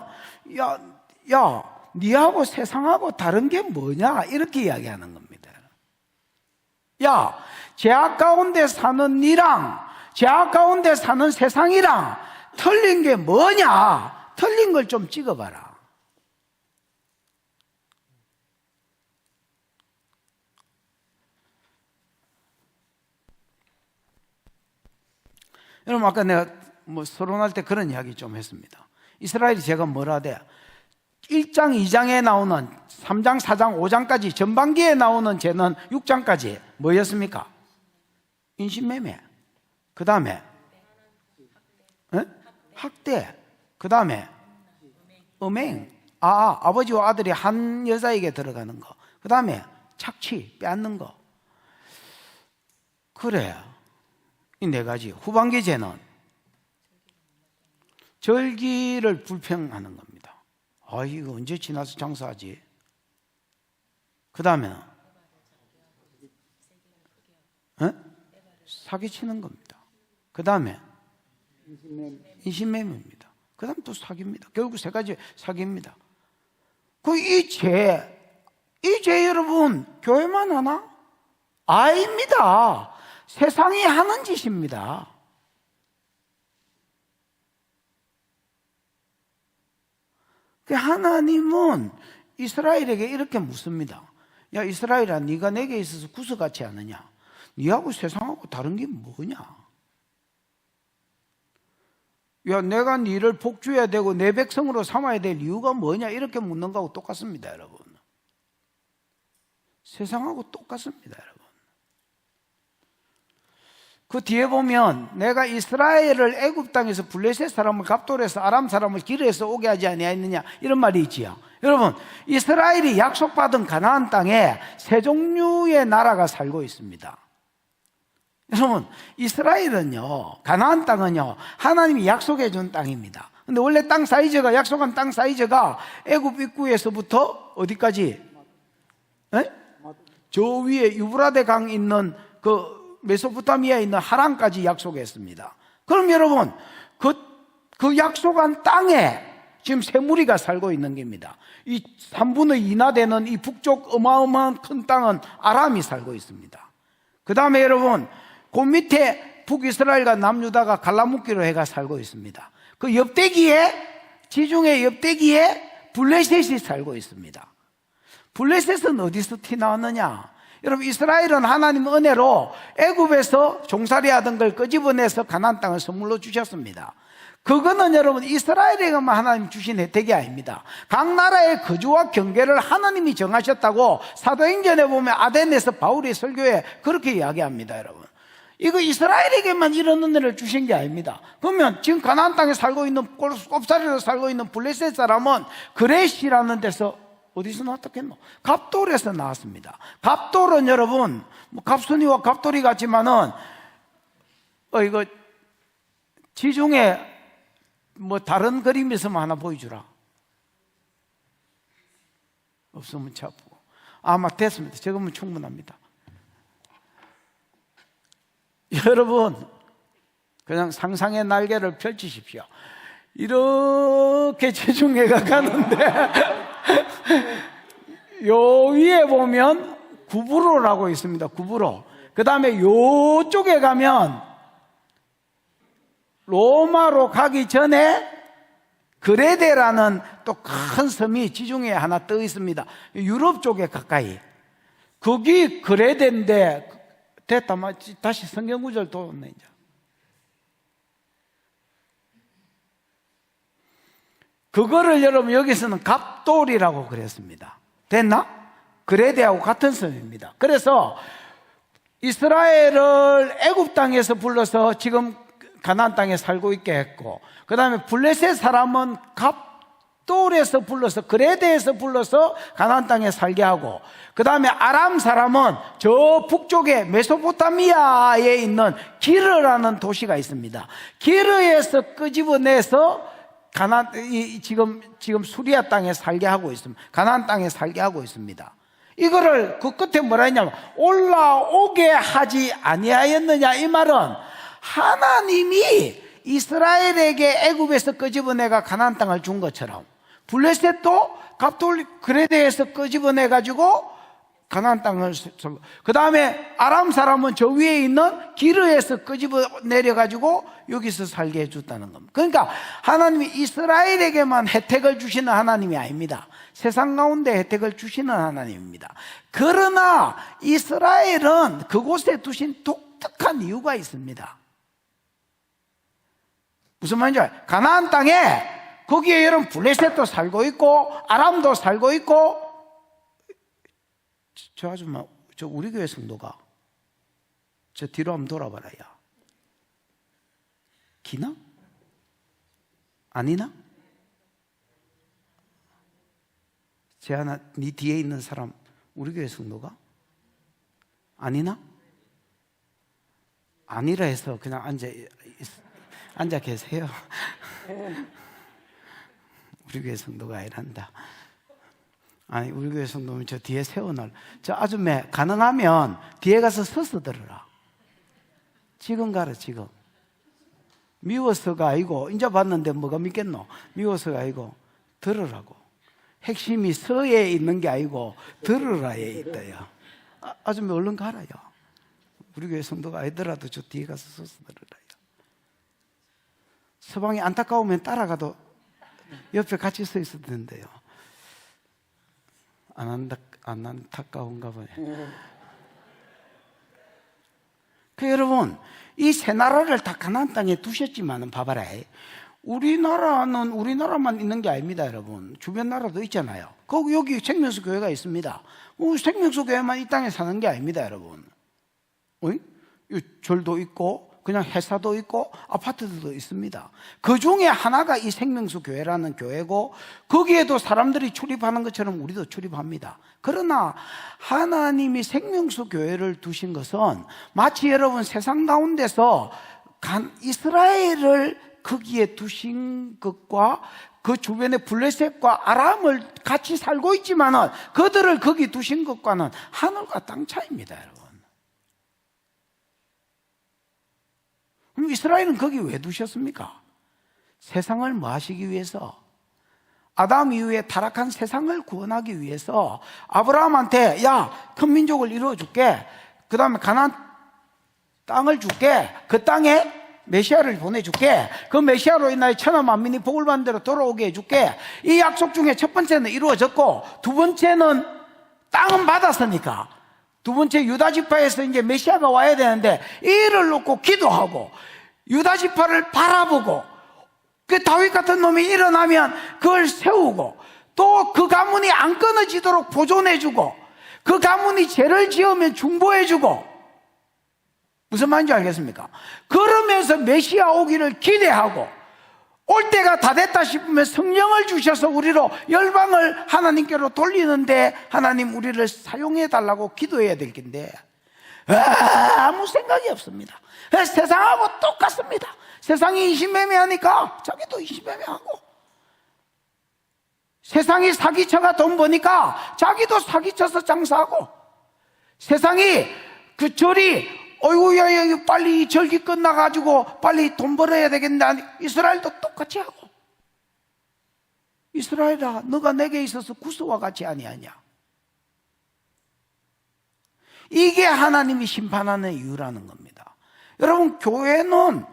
니하고 세상하고 다른 게 뭐냐 이렇게 이야기하는 겁니다. 야, 죄악 가운데 사는 니랑 죄악 가운데 사는 세상이랑 틀린 게 뭐냐, 틀린 걸 좀 찍어봐라. 여러분, 아까 내가 서론할 때 그런 이야기 좀 했습니다. 이스라엘이 제가 뭐라 돼? 1장, 2장에 나오는 3장, 4장, 5장까지 전반기에 나오는 죄는 6장까지 뭐였습니까? 인신매매. 그 다음에 학대. 그 다음에 음행. 아버지와 아들이 한 여자에게 들어가는 거. 그 다음에 착취, 빼앗는 거. 그래, 이 네 가지. 후반기 죄는 절기를 불평하는 겁니다. 이거 언제 지나서 장사하지? 그 다음에는 사기치는 겁니다. 그 다음에 인신매매입니다. 그 다음 또 사기입니다. 결국 세 가지 사기입니다. 이 죄 여러분 교회만 하나? 아닙니다. 세상이 하는 짓입니다. 하나님은 이스라엘에게 이렇게 묻습니다. 야 이스라엘아, 네가 내게 있어서 구스같이 하느냐? 네하고 세상하고 다른 게 뭐냐? 야 내가 네를 복주해야 되고 내 백성으로 삼아야 될 이유가 뭐냐? 이렇게 묻는 거하고 똑같습니다. 여러분, 세상하고 똑같습니다. 여러분, 그 뒤에 보면 내가 이스라엘을 애굽 땅에서 블레셋 사람을 갑돌에서 아람 사람을 길에서 오게 하지 아니하였느냐, 이런 말이 있지요. 여러분, 이스라엘이 약속받은 가나안 땅에 세 종류의 나라가 살고 있습니다. 여러분, 이스라엘은요, 가나안 땅은요, 하나님이 약속해 준 땅입니다. 근데 원래 땅 사이즈가, 약속한 땅 사이즈가 애굽 입구에서부터 어디까지? 저 위에 유브라데 강 있는 그 메소포타미아에 있는 하란까지 약속했습니다. 그럼 여러분, 그 약속한 땅에 지금 세 무리가 살고 있는 겁니다. 이 3분의 2나 되는 이 북쪽 어마어마한 큰 땅은 아람이 살고 있습니다. 그 다음에 여러분, 그 밑에 북이스라엘과 남유다가 갈라묵기로 해가 살고 있습니다. 그 지중해 옆대기에 블레셋이 살고 있습니다. 블레셋은 어디서 티 나왔느냐? 여러분, 이스라엘은 하나님 은혜로 애굽에서 종살이 하던 걸 끄집어내서 가나안 땅을 선물로 주셨습니다. 그거는 여러분 이스라엘에게만 하나님 주신 혜택이 아닙니다. 각 나라의 거주와 경계를 하나님이 정하셨다고 사도행전에 보면 아덴에서 바울의 설교에 그렇게 이야기합니다. 여러분, 이거 이스라엘에게만 이런 은혜를 주신 게 아닙니다. 그러면 지금 가나안 땅에 살고 있는 꼽사리로 살고 있는 블레셋 사람은 그레시라는 데서 어디서 나왔겠노? 갑돌에서 나왔습니다. 갑돌은 여러분 뭐 갑순이와 갑돌이 같지만은 이거 지중해 뭐 다른 그림 있으면 하나 보여주라. 없으면 차프고. 아마 됐습니다. 적으면 충분합니다. 여러분, 그냥 상상의 날개를 펼치십시오. 이렇게 지중해가 가는데 요 위에 보면 구브로라고 있습니다. 구브로. 그 다음에 요쪽에 가면 로마로 가기 전에 그레데라는 또 큰 섬이 지중해에 하나 떠 있습니다. 유럽 쪽에 가까이. 거기 그레데인데, 됐다. 다시 성경 구절 또 이제. 그거를 여러분 여기서는 갑돌이라고 그랬습니다. 됐나? 그레데하고 같은 섬입니다. 그래서 이스라엘을 애굽 땅에서 불러서 지금 가나안 땅에 살고 있게 했고, 그 다음에 블레셋 사람은 갑돌에서 불러서 그레데에서 불러서 가나안 땅에 살게 하고, 그 다음에 아람 사람은 저 북쪽에 메소포타미아에 있는 기르라는 도시가 있습니다. 기르에서 끄집어내서 지금 수리아 땅에 살게 하고 있습니다. 가나안 땅에 살게 하고 있습니다. 이거를 그 끝에 뭐라 했냐면 올라오게 하지 아니하였느냐, 이 말은 하나님이 이스라엘에게 애굽에서 끄집어내가 가나안 땅을 준 것처럼 블레셋도 갑돌 그레데에서 끄집어내 가지고 가나안 땅을, 그 다음에 아람 사람은 저 위에 있는 기르에서 끄집어내려 가지고 여기서 살게 해줬다는 겁니다. 그러니까 하나님이 이스라엘에게만 혜택을 주시는 하나님이 아닙니다. 세상 가운데 혜택을 주시는 하나님입니다. 그러나 이스라엘은 그곳에 두신 독특한 이유가 있습니다. 무슨 말인지 알아요? 가나안 땅에 거기에 여러분 블레셋도 살고 있고 아람도 살고 있고, 저 아줌마, 저 우리 교회 성도가 저 뒤로 한번 돌아봐라. 야, 기나? 아니나? 재하나, 네 뒤에 있는 사람 우리 교회 성도가? 아니나? 아니라 해서 그냥 앉아 계세요. 우리 교회 성도가 아니란다. 아니, 우리 교회 성도면 저 뒤에 세워놔. 저 아줌마 가능하면 뒤에 가서 서서 들으라. 지금 가라, 지금. 미워서가 아니고, 이제 봤는데 뭐가 믿겠노? 미워서가 아니고 들으라고. 핵심이 서에 있는 게 아니고 들으라에 있다요. 아줌마 얼른 가라요. 우리 교회 성도가 아니더라도 저 뒤에 가서 서서 들으라요. 서방이 안타까우면 따라가도 옆에 같이 서 있어도 된대요. 안 안타까운가 보네. 그 여러분, 이 세 나라를 다 가나안 땅에 두셨지만은 봐봐라. 우리나라는 우리나라만 있는 게 아닙니다, 여러분. 주변 나라도 있잖아요. 거기 여기 생명수 교회가 있습니다. 생명수 교회만 이 땅에 사는 게 아닙니다, 여러분. 절도 있고 그냥 회사도 있고 아파트들도 있습니다. 그 중에 하나가 이 생명수 교회라는 교회고, 거기에도 사람들이 출입하는 것처럼 우리도 출입합니다. 그러나 하나님이 생명수 교회를 두신 것은 마치 여러분 세상 가운데서 이스라엘을 거기에 두신 것과 그 주변에 블레셋과 아람을 같이 살고 있지만은 그들을 거기 두신 것과는 하늘과 땅 차이입니다, 여러분. 그럼 이스라엘은 거기 왜 두셨습니까? 세상을 뭐 하시기 위해서? 아담 이후에 타락한 세상을 구원하기 위해서 아브라함한테 야, 큰 민족을 이루어줄게. 그 다음에 가나안 땅을 줄게. 그 땅에 메시아를 보내줄게. 그 메시아로 인하여 천하 만민이 복을 받는 대로 돌아오게 해줄게. 이 약속 중에 첫 번째는 이루어졌고, 두 번째는 땅은 받았으니까 두 번째 유다 지파에서 이제 메시아가 와야 되는데 이를 놓고 기도하고 유다 지파를 바라보고 그 다윗 같은 놈이 일어나면 그걸 세우고, 또 그 가문이 안 끊어지도록 보존해주고, 그 가문이 죄를 지으면 중보해주고, 무슨 말인지 알겠습니까? 그러면서 메시아 오기를 기대하고, 올 때가 다 됐다 싶으면 성령을 주셔서 우리로 열방을 하나님께로 돌리는데, 하나님 우리를 사용해 달라고 기도해야 될 텐데 아무 생각이 없습니다. 세상하고 똑같습니다. 세상이 이신매매하니까 자기도 이신매매하고, 세상이 사기쳐가 돈 버니까 자기도 사기쳐서 장사하고, 세상이 그 절이 어이구야 빨리 이 절기 끝나가지고 빨리 돈 벌어야 되겠는데, 이스라엘도 똑같이 하고, 이스라엘아 너가 내게 있어서 구스와 같이 아니하냐. 이게 하나님이 심판하는 이유라는 겁니다. 여러분, 교회는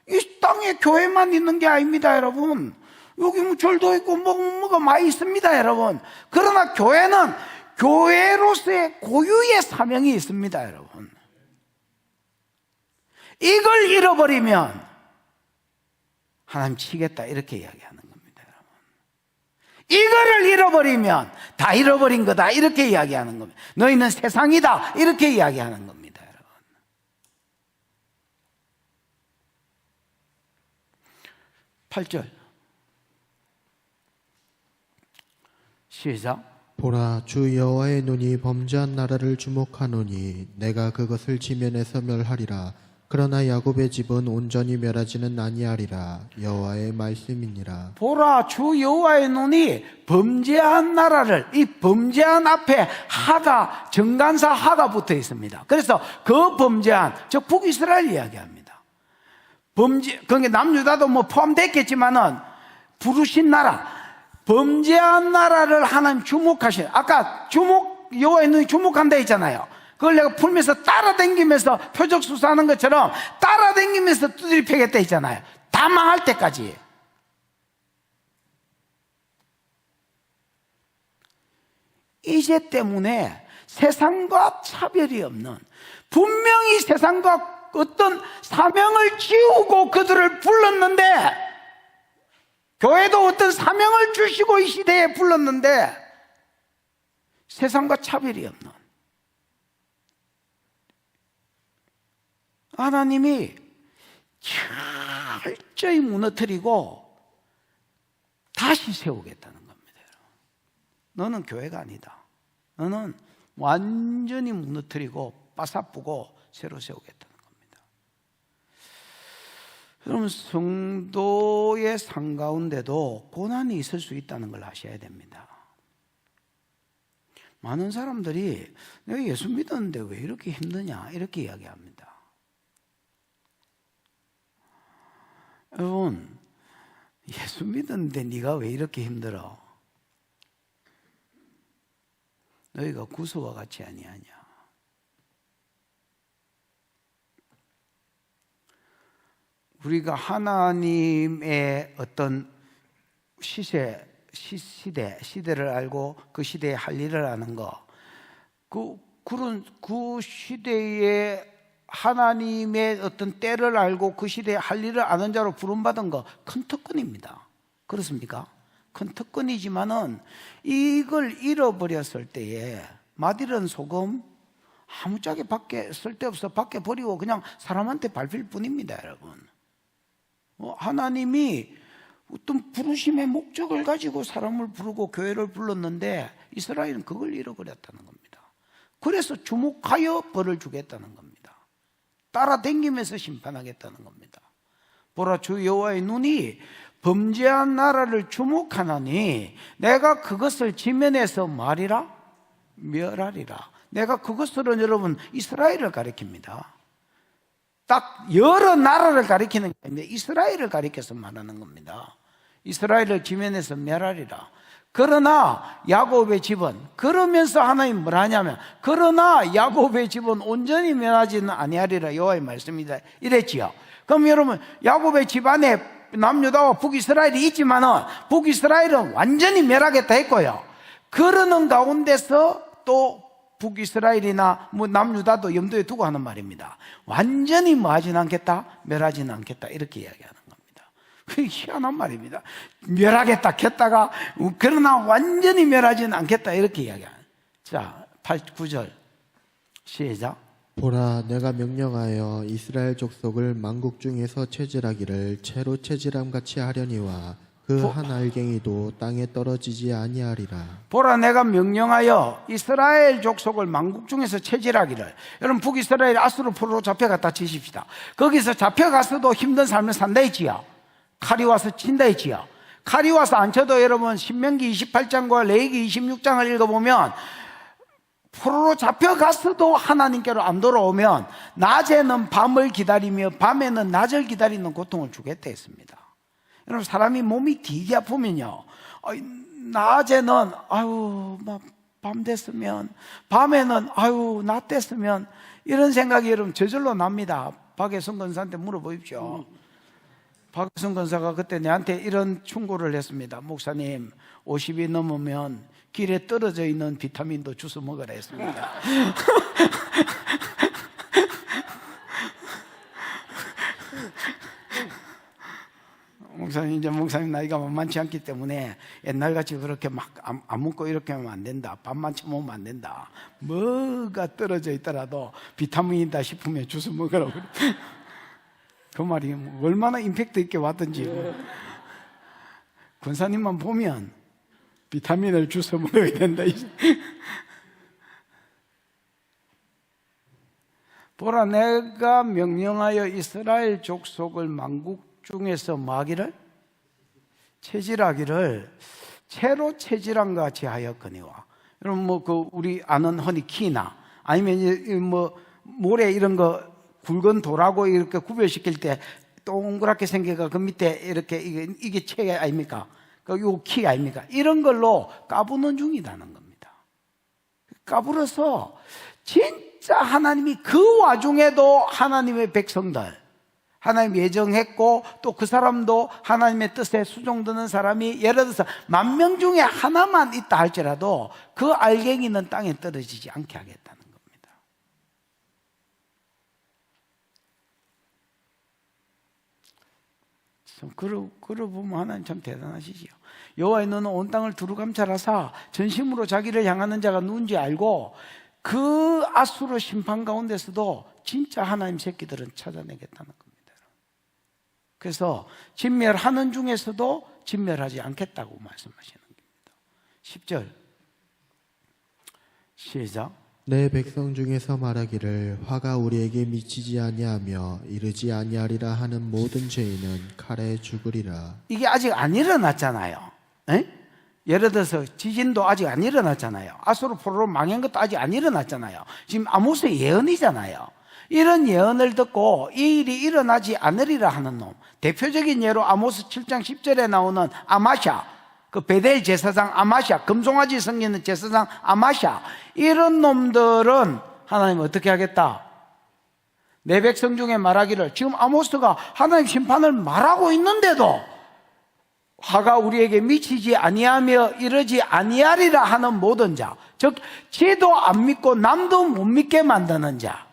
이 땅에 교회만 있는 게 아닙니다. 여러분, 여기 뭐 절도 있고 뭐가 많이 있습니다. 여러분, 그러나 교회는 교회로서의 고유의 사명이 있습니다. 여러분, 이걸 잃어버리면 하나님 치겠다 이렇게 이야기하는 겁니다. 여러분, 이거를 잃어버리면 다 잃어버린 거다 이렇게 이야기하는 겁니다. 너희는 세상이다 이렇게 이야기하는 겁니다. 여러분, 8절 시작. 보라, 주 여호와의 눈이 범죄한 나라를 주목하노니 내가 그것을 지면에서 멸하리라. 그러나 야곱의 집은 온전히 멸하지는 아니하리라. 여호와의 말씀이니라. 보라, 주 여호와의 눈이 범죄한 나라를, 이 범죄한 앞에 하가, 정관사 하가 붙어 있습니다. 그래서 그 범죄한, 즉 북이스라엘 이야기합니다. 범죄, 그게 남유다도 뭐 포함됐겠지만은 부르신 나라, 범죄한 나라를 하나님 주목하신, 아까 여호와의 눈이 주목한다 했잖아요. 그걸 내가 풀면서 따라다니면서 표적 수사하는 것처럼 따라다니면서 두드리 패겠다 했잖아요. 다 망할 때까지. 이제 때문에 세상과 차별이 없는, 분명히 세상과 어떤 사명을 지우고 그들을 불렀는데, 교회도 어떤 사명을 주시고 이 시대에 불렀는데 세상과 차별이 없는, 하나님이 철저히 무너뜨리고 다시 세우겠다는 겁니다. 너는 교회가 아니다. 너는 완전히 무너뜨리고 빠사쁘고 새로 세우겠다는 겁니다. 여러분, 성도의 삶 가운데도 고난이 있을 수 있다는 걸 아셔야 됩니다. 많은 사람들이 내가 예수 믿었는데 왜 이렇게 힘드냐 이렇게 이야기합니다. 여러분, 예수 믿었는데 네가 왜 이렇게 힘들어? 너희가 구스와 같이 아니하냐? 우리가 하나님의 어떤 시대를 알고 그 시대에 할 일을 아는 거, 그 시대에 하나님의 어떤 때를 알고 그 시대에 할 일을 아는 자로 부름받은 거 큰 특권입니다. 그렇습니까? 큰 특권이지만은 이걸 잃어버렸을 때에 맛이른 소금 아무짝에 밖에 쓸데없어 밖에 버리고 그냥 사람한테 밟힐 뿐입니다. 여러분, 하나님이 어떤 부르심의 목적을 가지고 사람을 부르고 교회를 불렀는데 이스라엘은 그걸 잃어버렸다는 겁니다. 그래서 주목하여 벌을 주겠다는 겁니다. 따라다니면서 심판하겠다는 겁니다. 보라, 주 여호와의 눈이 범죄한 나라를 주목하나니 내가 그것을 지면에서 말이라 멸하리라. 내가 그것으로 여러분 이스라엘을 가리킵니다. 딱 여러 나라를 가리키는 게 아닙니다. 이스라엘을 가리켜서 말하는 겁니다. 이스라엘을 지면에서 멸하리라. 그러나 야곱의 집은, 그러면서 하나님 뭘 하냐면, 그러나 야곱의 집은 온전히 멸하지는 아니하리라. 여호와의 말씀이다 이랬지요. 그럼 여러분, 야곱의 집 안에 남유다와 북이스라엘이 있지만은 북이스라엘은 완전히 멸하겠다 했고요. 그러는 가운데서 또 북이스라엘이나 뭐 남유다도 염두에 두고 하는 말입니다. 완전히 뭐 하진 않겠다, 멸하지는 않겠다 이렇게 이야기하는 겁니다. 그게 희한한 말입니다. 멸하겠다 했다가 그러나 완전히 멸하지는 않겠다 이렇게 이야기하는. 자, 9절 시작. 보라, 내가 명령하여 이스라엘 족속을 만국 중에서 체질하기를 채로 체질함 같이 하려니와 그 한 알갱이도 땅에 떨어지지 아니하리라. 보라, 내가 명령하여 이스라엘 족속을 만국 중에서 체질하기를. 여러분, 북이스라엘 아수르 포로로 잡혀갔다 치십시다. 거기서 잡혀가서도 힘든 삶을 산다 했지요. 칼이 와서 친다 했지요. 칼이 와서 안 쳐도 여러분 신명기 28장과 레위기 26장을 읽어보면 포로로 잡혀갔어도 하나님께로 안 돌아오면 낮에는 밤을 기다리며 밤에는 낮을 기다리는 고통을 주겠다 했습니다. 여러분, 사람이 몸이 되게 아프면요, 낮에는 아유 막 밤 됐으면, 밤에는 아유 낮 됐으면, 이런 생각이 여러분 저절로 납니다. 박혜성 권사한테 물어보십시오. 박혜성 권사가 그때 내한테 이런 충고를 했습니다. 목사님, 50이 넘으면 길에 떨어져 있는 비타민도 주워 먹으라 했습니다. 목사님, 이제 목사님 나이가 만만치 않기 때문에 옛날같이 그렇게 막 안 먹고 이렇게 하면 안 된다. 밥만 처먹으면 안 된다. 뭐가 떨어져 있더라도 비타민이다 싶으면 주워 먹으라고. 그 말이 얼마나 임팩트 있게 왔던지. 권사님만 보면 비타민을 주워 먹어야 된다. 보라, 내가 명령하여 이스라엘 족속을 만국 중에서 뭐하기를? 체질하기를 채로 체질함과 같이 하였거니와. 여러분, 우리 아는 흔히 키나 아니면 모래 이런 거 굵은 돌하고 이렇게 구별시킬 때 동그랗게 생겨가 그 밑에 이렇게 이게 체 아닙니까? 요 키 아닙니까? 이런 걸로 까부는 중이라는 겁니다. 까불어서 진짜 하나님이 그 와중에도 하나님의 백성들, 하나님 예정했고 또 그 사람도 하나님의 뜻에 수종드는 사람이 예를 들어서 10,000명 중에 하나만 있다 할지라도 그 알갱이는 땅에 떨어지지 않게 하겠다는 겁니다. 참 그러보면 하나님 참 대단하시지요. 여호와의 눈은 온 땅을 두루 감찰하사 전심으로 자기를 향하는 자가 누군지 알고 그 아수르 심판 가운데서도 진짜 하나님 새끼들은 찾아내겠다는 겁니다. 그래서 진멸하는 중에서도 진멸하지 않겠다고 말씀하시는 겁니다. 10절 시작. 내 백성 중에서 말하기를 화가 우리에게 미치지 아니하며 이르지 아니하리라 하는 모든 죄인은 칼에 죽으리라. 이게 아직 안 일어났잖아요. 에? 예를 들어서 지진도 아직 안 일어났잖아요. 아수르 포로로 망한 것도 아직 안 일어났잖아요. 지금 아모스의 예언이잖아요. 이런 예언을 듣고 이 일이 일어나지 않으리라 하는 놈, 대표적인 예로 아모스 7장 10절에 나오는 아마샤, 그 베델 제사장 아마샤, 금송아지 섬기는 제사장 아마샤, 이런 놈들은 하나님 어떻게 하겠다? 내 백성 중에 말하기를, 지금 아모스가 하나님 심판을 말하고 있는데도 화가 우리에게 미치지 아니하며 이르지 아니하리라 하는 모든 자, 즉 지도 안 믿고 남도 못 믿게 만드는 자,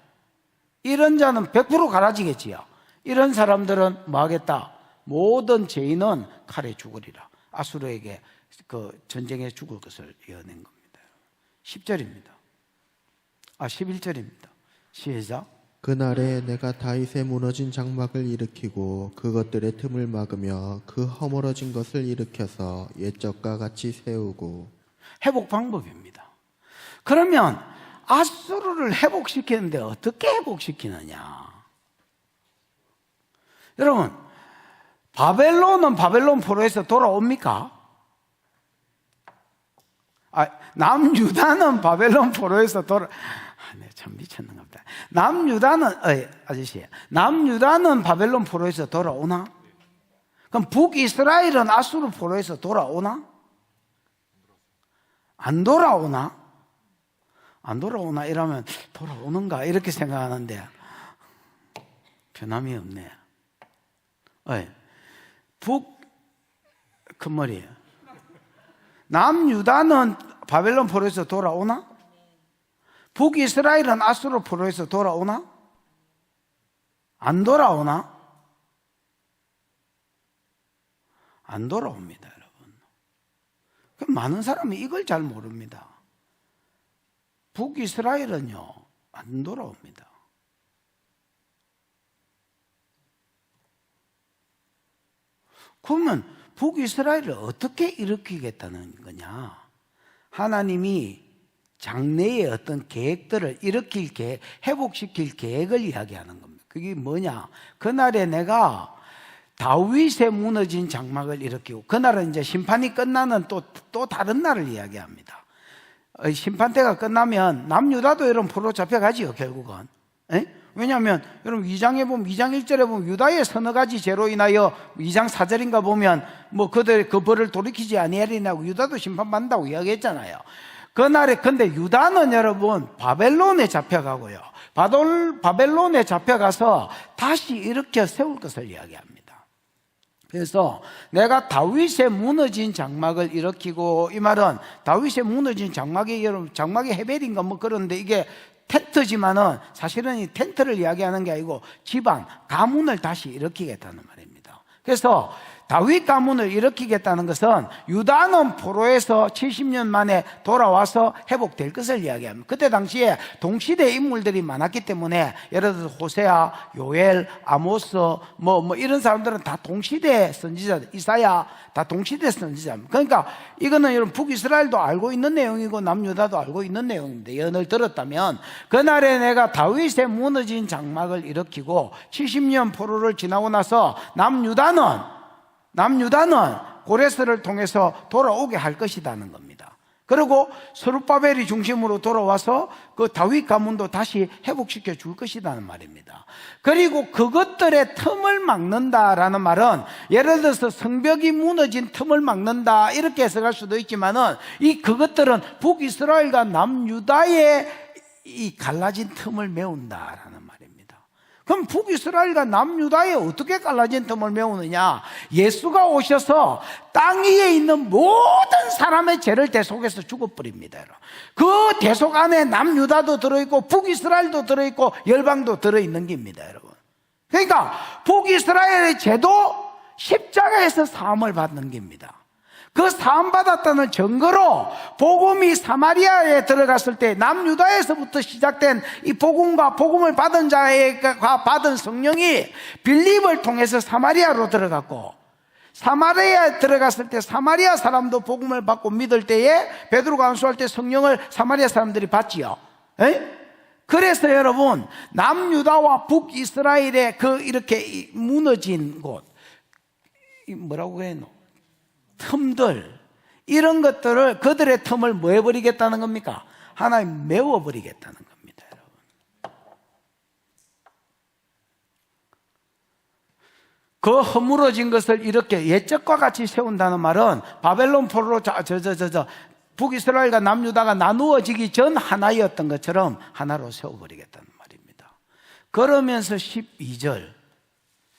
이런 자는 100% 갈아지겠지요. 이런 사람들은 뭐 하겠다? 모든 죄인은 칼에 죽으리라. 아수르에게 그 전쟁에 죽을 것을 예언한 겁니다. 10절입니다. 11절입니다. 시작. 그날에 내가 다윗의 무너진 장막을 일으키고 그것들의 틈을 막으며 그 허물어진 것을 일으켜서 옛적과 같이 세우고. 회복 방법입니다. 그러면 아수르를 회복시키는데 어떻게 회복시키느냐? 여러분, 바벨론은 바벨론 포로에서 돌아옵니까? 남유다는 바벨론 포로에서 참 미쳤는가 보다. 남유다는 바벨론 포로에서 돌아오나? 그럼 북이스라엘은 아수르 포로에서 돌아오나? 안 돌아오나? 안 돌아오나? 이러면 돌아오는가? 이렇게 생각하는데 변함이 없네. 큰머리. 남유다는 바벨론 포로에서 돌아오나? 북이스라엘은 아수르 포로에서 돌아오나? 안 돌아오나? 안 돌아옵니다, 여러분. 그럼 많은 사람이 이걸 잘 모릅니다. 북이스라엘은요, 안 돌아옵니다. 그러면 북이스라엘을 어떻게 일으키겠다는 거냐? 하나님이 장래의 어떤 계획들을 일으킬 계획, 회복시킬 계획을 이야기하는 겁니다. 그게 뭐냐? 그날에 내가 다윗의 무너진 장막을 일으키고, 그날은 이제 심판이 끝나는 또 다른 날을 이야기합니다. 심판대가 끝나면 남유다도 여러분 포로 잡혀가지요, 결국은. 에? 왜냐하면 여러분 2장에 보면, 2장 1절에 보면 유다의 서너 가지 죄로 인하여 2장 4절인가 보면 뭐 그들 그 벌을 돌이키지 아니하리냐고 유다도 심판받는다고 이야기했잖아요. 그날에 근데 유다는 여러분 바벨론에 잡혀가고요, 바벨론에 잡혀가서 다시 일으켜 세울 것을 이야기합니다. 그래서 내가 다윗의 무너진 장막을 일으키고, 이 말은 다윗의 무너진 장막이 여러분 장막이 헤벨인가 뭐 그런데 이게 텐트지만은 사실은 이 텐트를 이야기하는 게 아니고 집안, 가문을 다시 일으키겠다는 말입니다. 그래서 다윗 가문을 일으키겠다는 것은 유다는 포로에서 70년 만에 돌아와서 회복될 것을 이야기합니다. 그때 당시에 동시대 인물들이 많았기 때문에 예를 들어서 호세아, 요엘, 아모스 뭐 이런 사람들은 다 동시대 선지자들, 이사야 다 동시대 선지자입니다. 그러니까 이거는 여러분 북이스라엘도 알고 있는 내용이고 남유다도 알고 있는 내용입니다. 예언을 들었다면 그날에 내가 다윗의 무너진 장막을 일으키고 70년 포로를 지나고 나서 남유다는 고레스를 통해서 돌아오게 할 것이라는 겁니다. 그리고 스룹바벨이 중심으로 돌아와서 그 다윗 가문도 다시 회복시켜 줄 것이라는 말입니다. 그리고 그것들의 틈을 막는다라는 말은 예를 들어서 성벽이 무너진 틈을 막는다 이렇게 해석할 수도 있지만은 그것들은 북이스라엘과 남유다의 이 갈라진 틈을 메운다라는 말입니다. 그럼 북이스라엘과 남유다에 어떻게 갈라진 틈을 메우느냐? 예수가 오셔서 땅 위에 있는 모든 사람의 죄를 대속해서 죽어버립니다. 그 대속 안에 남유다도 들어있고 북이스라엘도 들어있고 열방도 들어있는 겁니다, 여러분. 그러니까 북이스라엘의 죄도 십자가에서 사함을 받는 겁니다. 그 사함받았다는 증거로 복음이 사마리아에 들어갔을 때 남유다에서부터 시작된 이 복음과 복음을 받은 자가 받은 성령이 빌립을 통해서 사마리아로 들어갔고, 사마리아에 들어갔을 때 사마리아 사람도 복음을 받고 믿을 때에 베드로가 안수할 때 성령을 사마리아 사람들이 받지요. 그래서 여러분 남유다와 북이스라엘의 그 이렇게 무너진 곳, 뭐라고 해야 하노? 틈들, 이런 것들을 그들의 틈을 뭐 해버리겠다는 겁니까? 하나님 메워버리겠다는 겁니다, 여러분. 그 허물어진 것을 이렇게 옛적과 같이 세운다는 말은 바벨론 포로로 북이스라엘과 남유다가 나누어지기 전 하나였던 것처럼 하나로 세워버리겠다는 말입니다. 그러면서 12절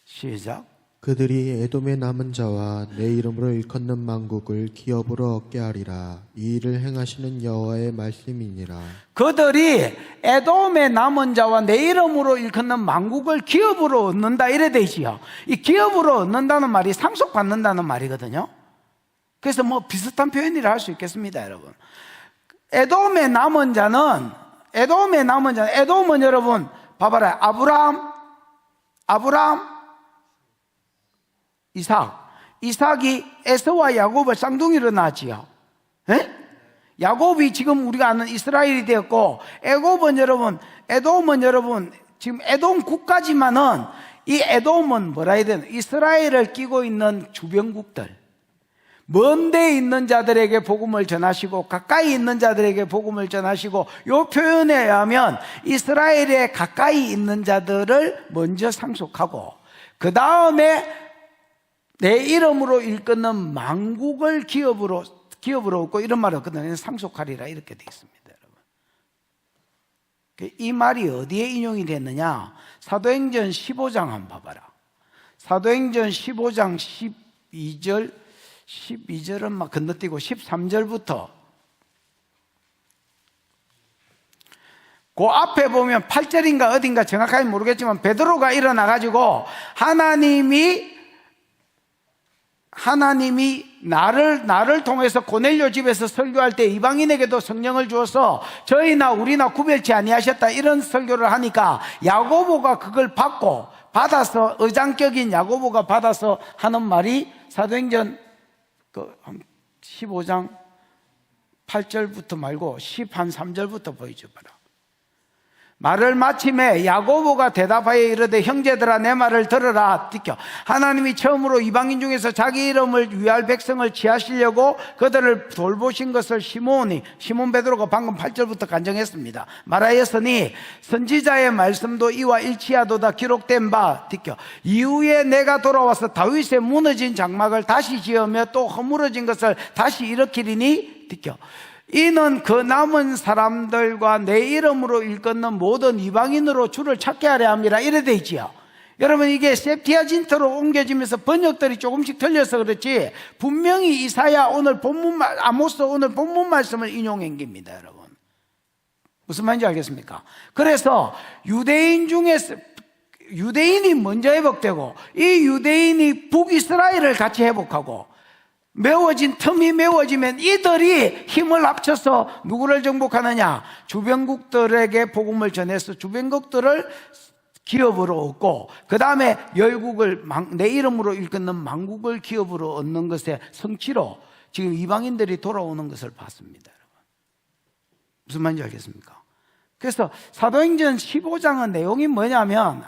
시작. 그들이 에돔의 남은 자와 내 이름으로 일컫는 만국을 기업으로 얻게 하리라. 이 일을 행하시는 여호와의 말씀이니라. 그들이 에돔의 남은 자와 내 이름으로 일컫는 만국을 기업으로 얻는다 이래 되지요. 이 기업으로 얻는다는 말이 상속받는다는 말이거든요. 그래서 뭐 비슷한 표현이라 할 수 있겠습니다, 여러분. 에돔의 남은 자는 에돔은 여러분 봐봐라. 아브람, 이삭이 에서와 야곱을 쌍둥이로 낳았지요. 야곱이 지금 우리가 아는 이스라엘이 되었고, 에돔은 여러분 지금 에돔 국가지만은 이 에돔은 뭐라 해야 되나? 이스라엘을 끼고 있는 주변국들, 먼 데에 있는 자들에게 복음을 전하시고 가까이 있는 자들에게 복음을 전하시고, 이 표현에 의하면 이스라엘에 가까이 있는 자들을 먼저 상속하고 그 다음에 내 이름으로 일컫는 만국을 기업으로 얻고, 이런 말을 그다음에 상속하리라 이렇게 되어 있습니다, 여러분. 이 말이 어디에 인용이 됐느냐? 사도행전 15장 한번 봐봐라. 사도행전 15장 12절은 막 건너뛰고 13절부터 그 앞에 보면 8절인가 어딘가 정확하게 모르겠지만 베드로가 일어나가지고 하나님이 하나님이 나를 통해서 고넬료 집에서 설교할 때 이방인에게도 성령을 주어서 저희나 우리나 구별치 아니하셨다, 이런 설교를 하니까 야고보가 그걸 받아서 의장격인 야고보가 받아서 하는 말이 사도행전 15장 8절부터 말고 13절부터 보여줘봐라. 말을 마침에 야고보가 대답하여 이르되 형제들아 내 말을 들으라. 하나님이 처음으로 이방인 중에서 자기 이름을 위할 백성을 취하시려고 그들을 돌보신 것을 시몬 베드로가 방금 8절부터 간증했습니다. 말하였으니 선지자의 말씀도 이와 일치하도다. 기록된 바 이후에 내가 돌아와서 다윗의 무너진 장막을 다시 지으며 또 허물어진 것을 다시 일으키리니 이는 그 남은 사람들과 내 이름으로 일컫는 모든 이방인으로 주를 찾게 하려 함이라, 이래 돼 있지요. 여러분, 이게 septuagint로 옮겨지면서 번역들이 조금씩 틀려서 그렇지 분명히 이사야 오늘 아모스 오늘 본문 말씀을 인용한 겁니다. 여러분, 무슨 말인지 알겠습니까? 그래서 유대인이 먼저 회복되고 이 유대인이 북이스라엘을 같이 회복하고 틈이 메워지면 이들이 힘을 합쳐서 누구를 정복하느냐? 주변국들에게 복음을 전해서 주변국들을 기업으로 얻고, 그 다음에 열국을 내 이름으로 일컫는 만국을 기업으로 얻는 것의 성취로 지금 이방인들이 돌아오는 것을 봤습니다. 여러분, 무슨 말인지 알겠습니까? 그래서 사도행전 15장은 내용이 뭐냐면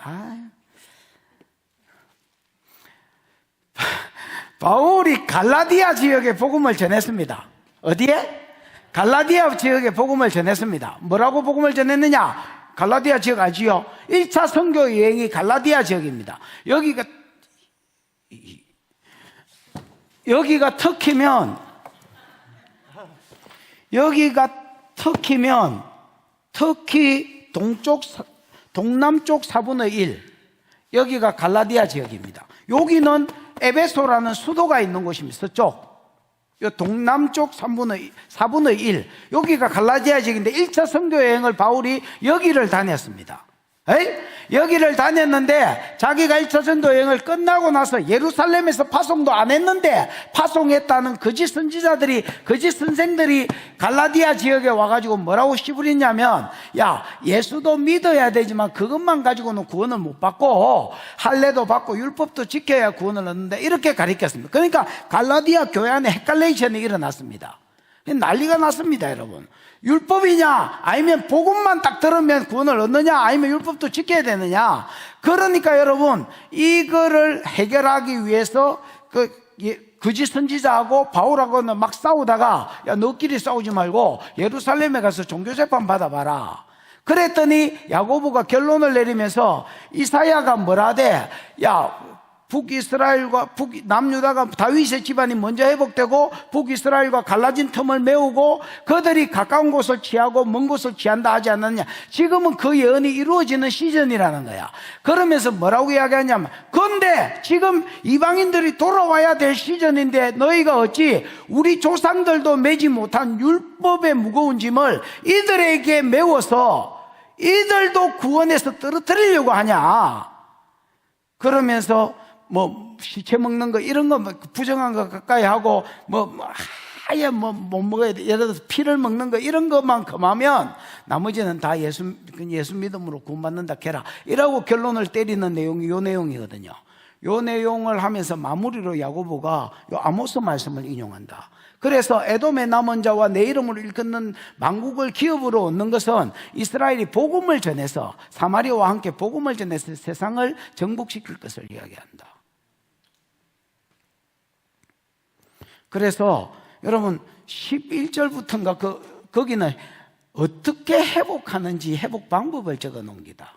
바울이 갈라디아 지역에 복음을 전했습니다. 어디에? 갈라디아 지역에 복음을 전했습니다. 뭐라고 복음을 전했느냐? 갈라디아 지역 아지요? 1차 선교 여행이 갈라디아 지역입니다. 여기가 터키면 터키 동남쪽 4분의 1, 여기가 갈라디아 지역입니다. 여기는 에베소라는 수도가 있는 곳입니다. 서쪽. 동남쪽 4분의 1. 여기가 갈라디아 지역인데 1차 선교 여행을 바울이 여기를 다녔습니다. 여기를 다녔는데 자기가 1차 선교 여행을 끝나고 나서 예루살렘에서 파송도 안 했는데 파송했다는 거짓 선지자들이, 거짓 선생들이 갈라디아 지역에 와가지고 뭐라고 시부리냐면, 야, 예수도 믿어야 되지만 그것만 가지고는 구원을 못 받고 할례도 받고 율법도 지켜야 구원을 얻는데, 이렇게 가르쳤습니다. 그러니까 갈라디아 교회 안에 헷갈레이션이 일어났습니다. 난리가 났습니다. 여러분, 율법이냐 아니면 복음만 딱 들으면 구원을 얻느냐, 아니면 율법도 지켜야 되느냐. 그러니까 여러분, 이거를 해결하기 위해서 거짓 선지자하고 바울하고는 막 싸우다가, 야, 너끼리 싸우지 말고 예루살렘에 가서 종교재판 받아봐라. 그랬더니 야고보가 결론을 내리면서 이사야가 뭐라대? 야, 북이스라엘과 남유다가 다윗의 집안이 먼저 회복되고 북이스라엘과 갈라진 틈을 메우고 그들이 가까운 곳을 취하고 먼 곳을 취한다 하지 않았냐. 지금은 그 예언이 이루어지는 시즌이라는 거야. 그러면서 뭐라고 이야기하냐면, 그런데 지금 이방인들이 돌아와야 될 시즌인데 너희가 어찌 우리 조상들도 매지 못한 율법의 무거운 짐을 이들에게 메워서 이들도 구원해서 떨어뜨리려고 하냐. 그러면서 시체 먹는 거, 이런 거 부정한 거 가까이 하고, 아예 못 먹어야 돼. 예를 들어서 피를 먹는 거, 이런 것만 금하면 나머지는 다 예수 믿음으로 구원받는다 캐라, 이라고 결론을 때리는 내용이 요 내용이거든요. 요 내용을 하면서 마무리로 야고보가 요 아모스 말씀을 인용한다. 그래서 에돔의 남은 자와 내 이름으로 일컫는 만국을 기업으로 얻는 것은 이스라엘이 복음을 전해서, 사마리아와 함께 복음을 전해서 세상을 정복시킬 것을 이야기한다. 그래서 여러분 11절부터인가 거기는 어떻게 회복하는지 회복 방법을 적어 놓은 기다.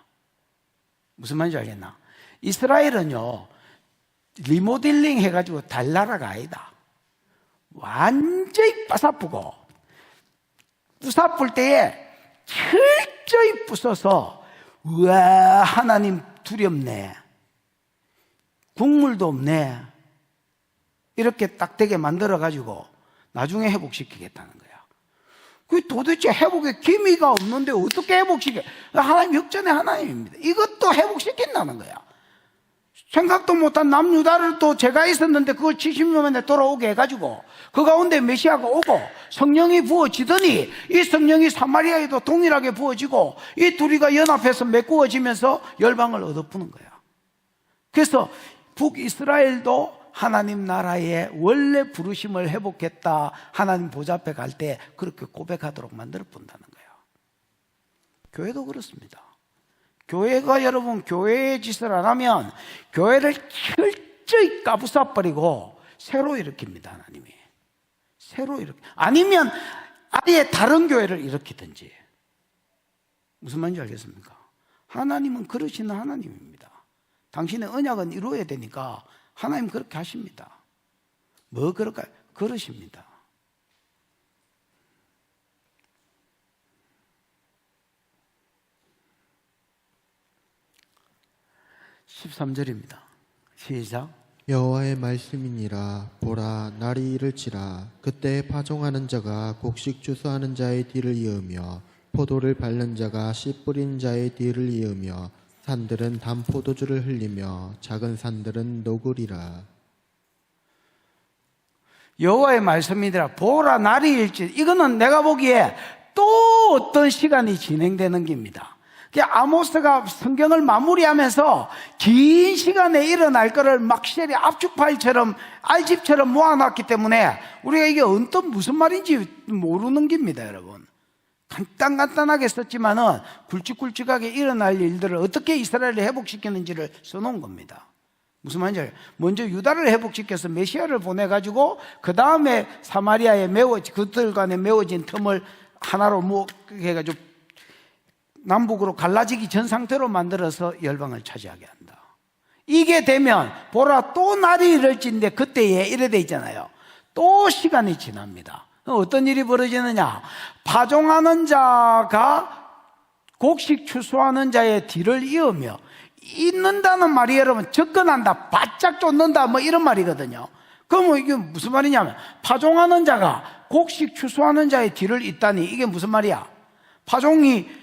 무슨 말인지 알겠나? 이스라엘은요, 리모델링 해가지고 달나라가 아니다. 완전히 빠사쁘고, 부사풀 때에 철저히 부숴서, 우와, 하나님 두렵네, 국물도 없네, 이렇게 딱 되게 만들어가지고 나중에 회복시키겠다는 거야. 그 도대체 회복의 기미가 없는데 어떻게 회복시켜? 하나님 역전의 하나님입니다. 이것도 회복시킨다는 거야. 생각도 못한 남유다를 또 제가 있었는데 그걸 70년 만에 돌아오게 해가지고 그 가운데 메시아가 오고 성령이 부어지더니 이 성령이 사마리아에도 동일하게 부어지고 이 둘이가 연합해서 메꾸어지면서 열방을 얻어푸는 거야. 그래서 북이스라엘도 하나님 나라의 원래 부르심을 회복했다, 하나님 보좌 앞에 갈 때 그렇게 고백하도록 만들어 본다는 거예요. 교회도 그렇습니다. 교회가 여러분 교회의 짓을 안 하면 교회를 철저히 까부숴버리고 새로 일으킵니다. 하나님이 새로 일으키, 아니면 아예 다른 교회를 일으키든지. 무슨 말인지 알겠습니까? 하나님은 그러시는 하나님입니다. 당신의 언약은 이루어야 되니까 하나님 그렇게 하십니다. 뭐 그럴까요? 그러십니다. (13절입니다) 시작. 여호와의 말씀이니라. 보라, 날이 이를지라. 그때 파종하는 자가 곡식 추수하는 자의 뒤를 이으며 포도를 밟는 자가 씨 뿌린 자의 뒤를 이으며 산들은 단 포도주를 흘리며 작은 산들은 녹으리라. 여호와의 말씀이니라. 보라, 날이 일지. 이거는 내가 보기에 또 어떤 시간이 진행되는 겁니다. 아모스가 성경을 마무리하면서 긴 시간에 일어날 거를 막실이 압축 파일처럼 알집처럼 모아놨기 때문에 우리가 이게 무슨 말인지 모르는 겁니다. 여러분, 간단하게 썼지만은 굵직굵직하게 일어날 일들을 어떻게 이스라엘을 회복시키는지를 써놓은 겁니다. 무슨 말인지 알아요? 먼저 유다를 회복시켜서 메시아를 보내가지고 그 다음에 사마리아에 그들 간에 메워진 틈을 하나로 해가지고 남북으로 갈라지기 전 상태로 만들어서 열방을 차지하게 한다. 이게 되면 보라, 또 날이 이럴진데 그때에 이래 돼 있잖아요. 또 시간이 지납니다. 어떤 일이 벌어지느냐? 파종하는 자가 곡식 추수하는 자의 뒤를 이으며, 잇는다는 말이 여러분 접근한다, 바짝 쫓는다 뭐 이런 말이거든요. 그럼 이게 무슨 말이냐면, 파종하는 자가 곡식 추수하는 자의 뒤를 잇다니 이게 무슨 말이야? 파종이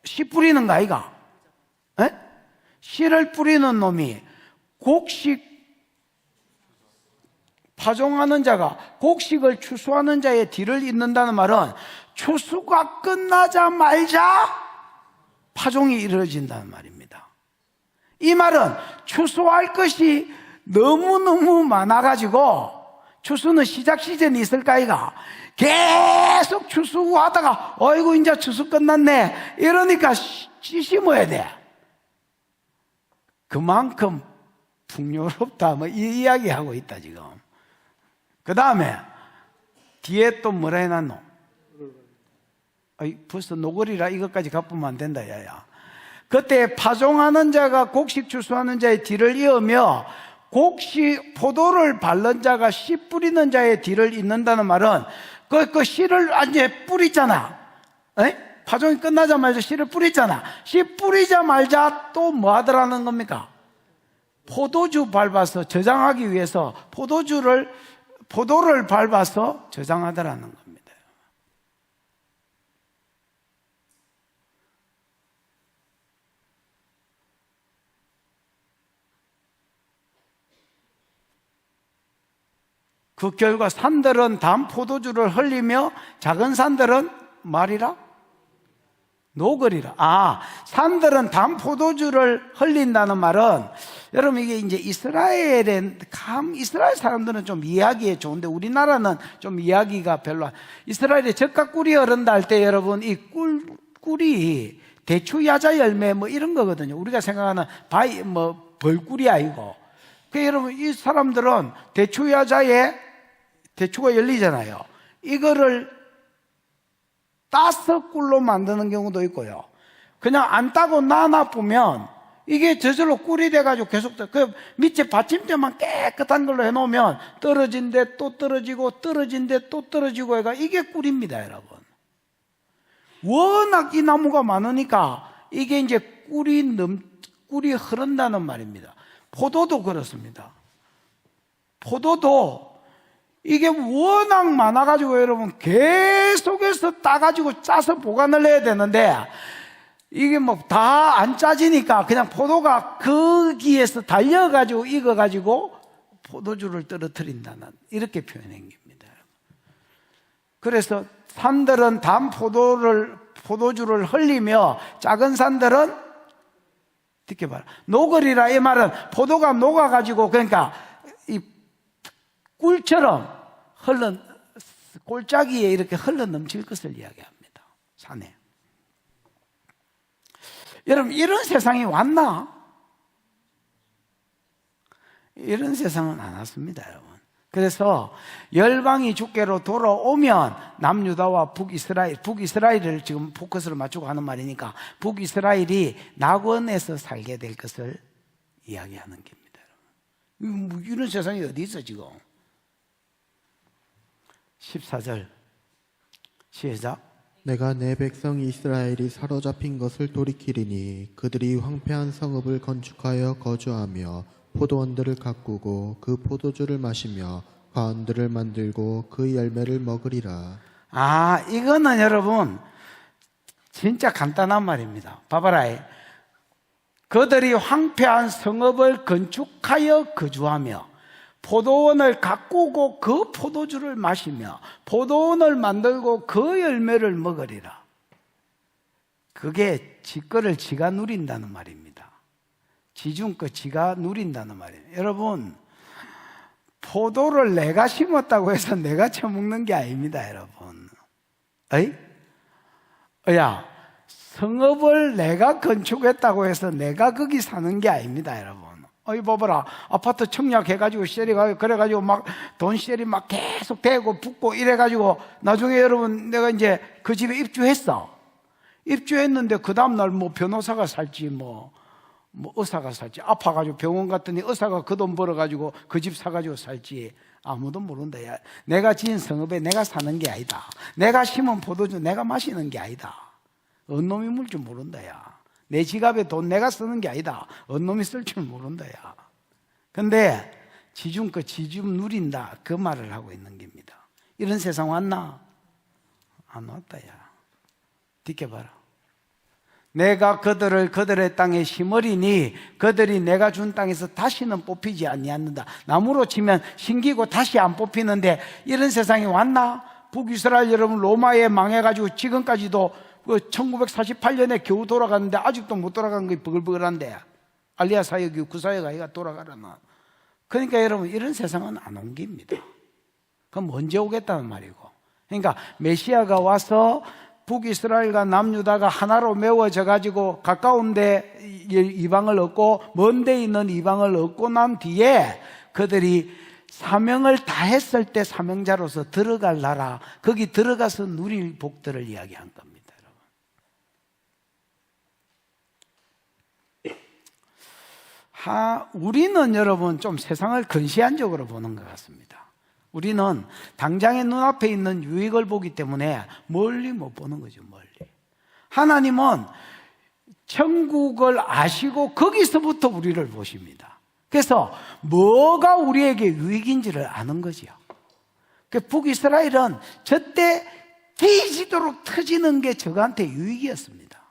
씨 뿌리는 거 아이가? 에? 씨를 뿌리는 놈이 파종하는 자가 곡식을 추수하는 자의 뒤를 잇는다는 말은 추수가 끝나자마자 파종이 이루어진다는 말입니다. 이 말은 추수할 것이 너무너무 많아가지고, 추수는 시작 시즌이 있을까 아이가? 계속 추수하다가 어이구 이제 추수 끝났네 이러니까 심어야 돼. 그만큼 풍요롭다 뭐 이 이야기하고 있다 지금. 그 다음에 뒤에 또 뭐라 해놨노? 벌써 노골이라 이것까지 갚으면 안 된다 야야. 그때 파종하는 자가 곡식 추수하는 자의 뒤를 이으며 포도를 밟는 자가 씨 뿌리는 자의 뒤를 잇는다는 말은 그 씨를 이제 뿌리잖아. 파종이 끝나자마자 씨를 뿌리잖아. 씨 뿌리자마자 또 뭐 하더라는 겁니까? 포도주 밟아서 저장하기 위해서 포도를 밟아서 저장하더라는 겁니다. 그 결과 산들은 단 포도주를 흘리며 작은 산들은 말이라? 녹으리라. 산들은 단 포도주를 흘린다는 말은, 여러분 이게 이제 이스라엘 사람들은 좀 이해하기에 좋은데 우리나라는 좀 이해하기가 별로. 이스라엘에 젓가 꿀이 흐른다 할 때 여러분 이 꿀이 대추 야자 열매 뭐 이런 거거든요. 우리가 생각하는 벌꿀이 아니고. 여러분 이 사람들은 대추 야자에 대추가 열리잖아요. 이거를 따서 꿀로 만드는 경우도 있고요. 그냥 안 따고 놔보면 이게 저절로 꿀이 돼가지고 계속 그 밑에 받침대만 깨끗한 걸로 해놓으면 떨어진데 또 떨어지고 떨어진데 또 떨어지고 해가 이게 꿀입니다, 여러분. 워낙 이 나무가 많으니까 이게 이제 꿀이 흐른다는 말입니다. 포도도 그렇습니다. 포도도 이게 워낙 많아가지고 여러분 계속해서 따가지고 짜서 보관을 해야 되는데 이게 뭐 다 안 짜지니까 그냥 포도가 거기에서 달려가지고 익어가지고 포도주를 떨어뜨린다는 이렇게 표현한 겁니다. 그래서 산들은 단 포도주를 흘리며 작은 산들은 듣게 봐라. 녹으리라 이 말은 포도가 녹아가지고 그러니까 이 꿀처럼 골짜기에 이렇게 흘러 넘칠 것을 이야기합니다. 산에. 여러분 이런 세상이 왔나? 이런 세상은 안 왔습니다, 여러분. 그래서 열방이 주께로 돌아오면 남유다와 북이스라엘을 지금 포커스를 맞추고 하는 말이니까 북이스라엘이 낙원에서 살게 될 것을 이야기하는 겁니다, 여러분. 이런 세상이 어디 있어 지금? 14절 시작. 내가 내 백성 이스라엘이 사로잡힌 것을 돌이키리니 그들이 황폐한 성읍을 건축하여 거주하며 포도원들을 가꾸고 그 포도주를 마시며 과원들을 만들고 그 열매를 먹으리라. 이거는 여러분 진짜 간단한 말입니다. 봐봐라. 그들이 황폐한 성읍을 건축하여 거주하며 포도원을 가꾸고 그 포도주를 마시며 포도원을 만들고 그 열매를 먹으리라. 그게 지 거를 지가 누린다는 말입니다. 지중 거 지가 누린다는 말이에요. 여러분 포도를 내가 심었다고 해서 내가 처먹는 게 아닙니다, 여러분. 성읍을 내가 건축했다고 해서 내가 거기 사는 게 아닙니다, 여러분. 봐봐라. 아파트 청약해가지고 그래가지고 막 돈 셀이 막 계속 대고 붙고 이래가지고 나중에 여러분 내가 이제 그 집에 입주했는데 그 다음날 뭐 변호사가 살지 뭐 의사가 살지 아파가지고 병원 갔더니 의사가 그 돈 벌어가지고 그 집 사가지고 살지 아무도 모른다. 야, 내가 지은 성읍에 내가 사는 게 아니다. 내가 심은 포도주 내가 마시는 게 아니다. 어느 놈이 물 줄 모른다. 야. 내 지갑에 돈 내가 쓰는 게 아니다. 어느 놈이 쓸 줄 모른다. 야. 근데 지중 거 지중 누린다. 그 말을 하고 있는 겁니다. 이런 세상 왔나? 안 왔다. 야. 뒷게 봐라. 내가 그들의 땅에 심으리니 그들이 내가 준 땅에서 다시는 뽑히지 아니하는다. 나무로 치면 심기고 다시 안 뽑히는데 이런 세상이 왔나? 북이스라엘 여러분 로마에 망해가지고 지금까지도 1948년에 겨우 돌아갔는데 아직도 못 돌아간 게 버글버글한데 알리아 사역이 구사역 아이가 돌아가라나. 그러니까 여러분 이런 세상은 안 온 겁니다. 그럼 언제 오겠다는 말이고. 그러니까 메시아가 와서 북이스라엘과 남유다가 하나로 메워져 가지고 가까운데 이방을 얻고 먼데 있는 이방을 얻고 난 뒤에 그들이 사명을 다했을 때 사명자로서 들어갈 나라, 거기 들어가서 누릴 복들을 이야기한 겁니다. 우리는 여러분 좀 세상을 근시안적으로 보는 것 같습니다. 우리는 당장의 눈앞에 있는 유익을 보기 때문에 멀리 못 보는 거죠. 멀리. 하나님은 천국을 아시고 거기서부터 우리를 보십니다. 그래서 뭐가 우리에게 유익인지를 아는 거죠. 북이스라엘은 저때 뒤지도록 터지는 게 저한테 유익이었습니다.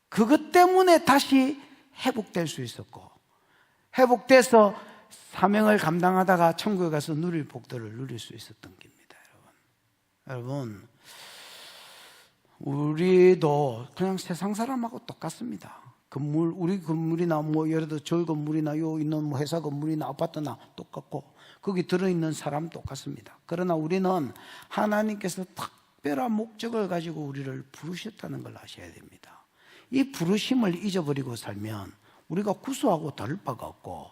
그것 때문에 다시 회복될 수 있었고, 회복돼서 사명을 감당하다가 천국에 가서 누릴 복들을 누릴 수 있었던 겁니다. 여러분, 우리도 그냥 세상 사람하고 똑같습니다. 우리 건물이나 뭐 예를 들어 저희 건물이나 요 있는 뭐 회사 건물이나 아파트나 똑같고 거기 들어있는 사람 똑같습니다. 그러나 우리는 하나님께서 특별한 목적을 가지고 우리를 부르셨다는 걸 아셔야 됩니다. 이 부르심을 잊어버리고 살면 우리가 구수하고 다를 바가 없고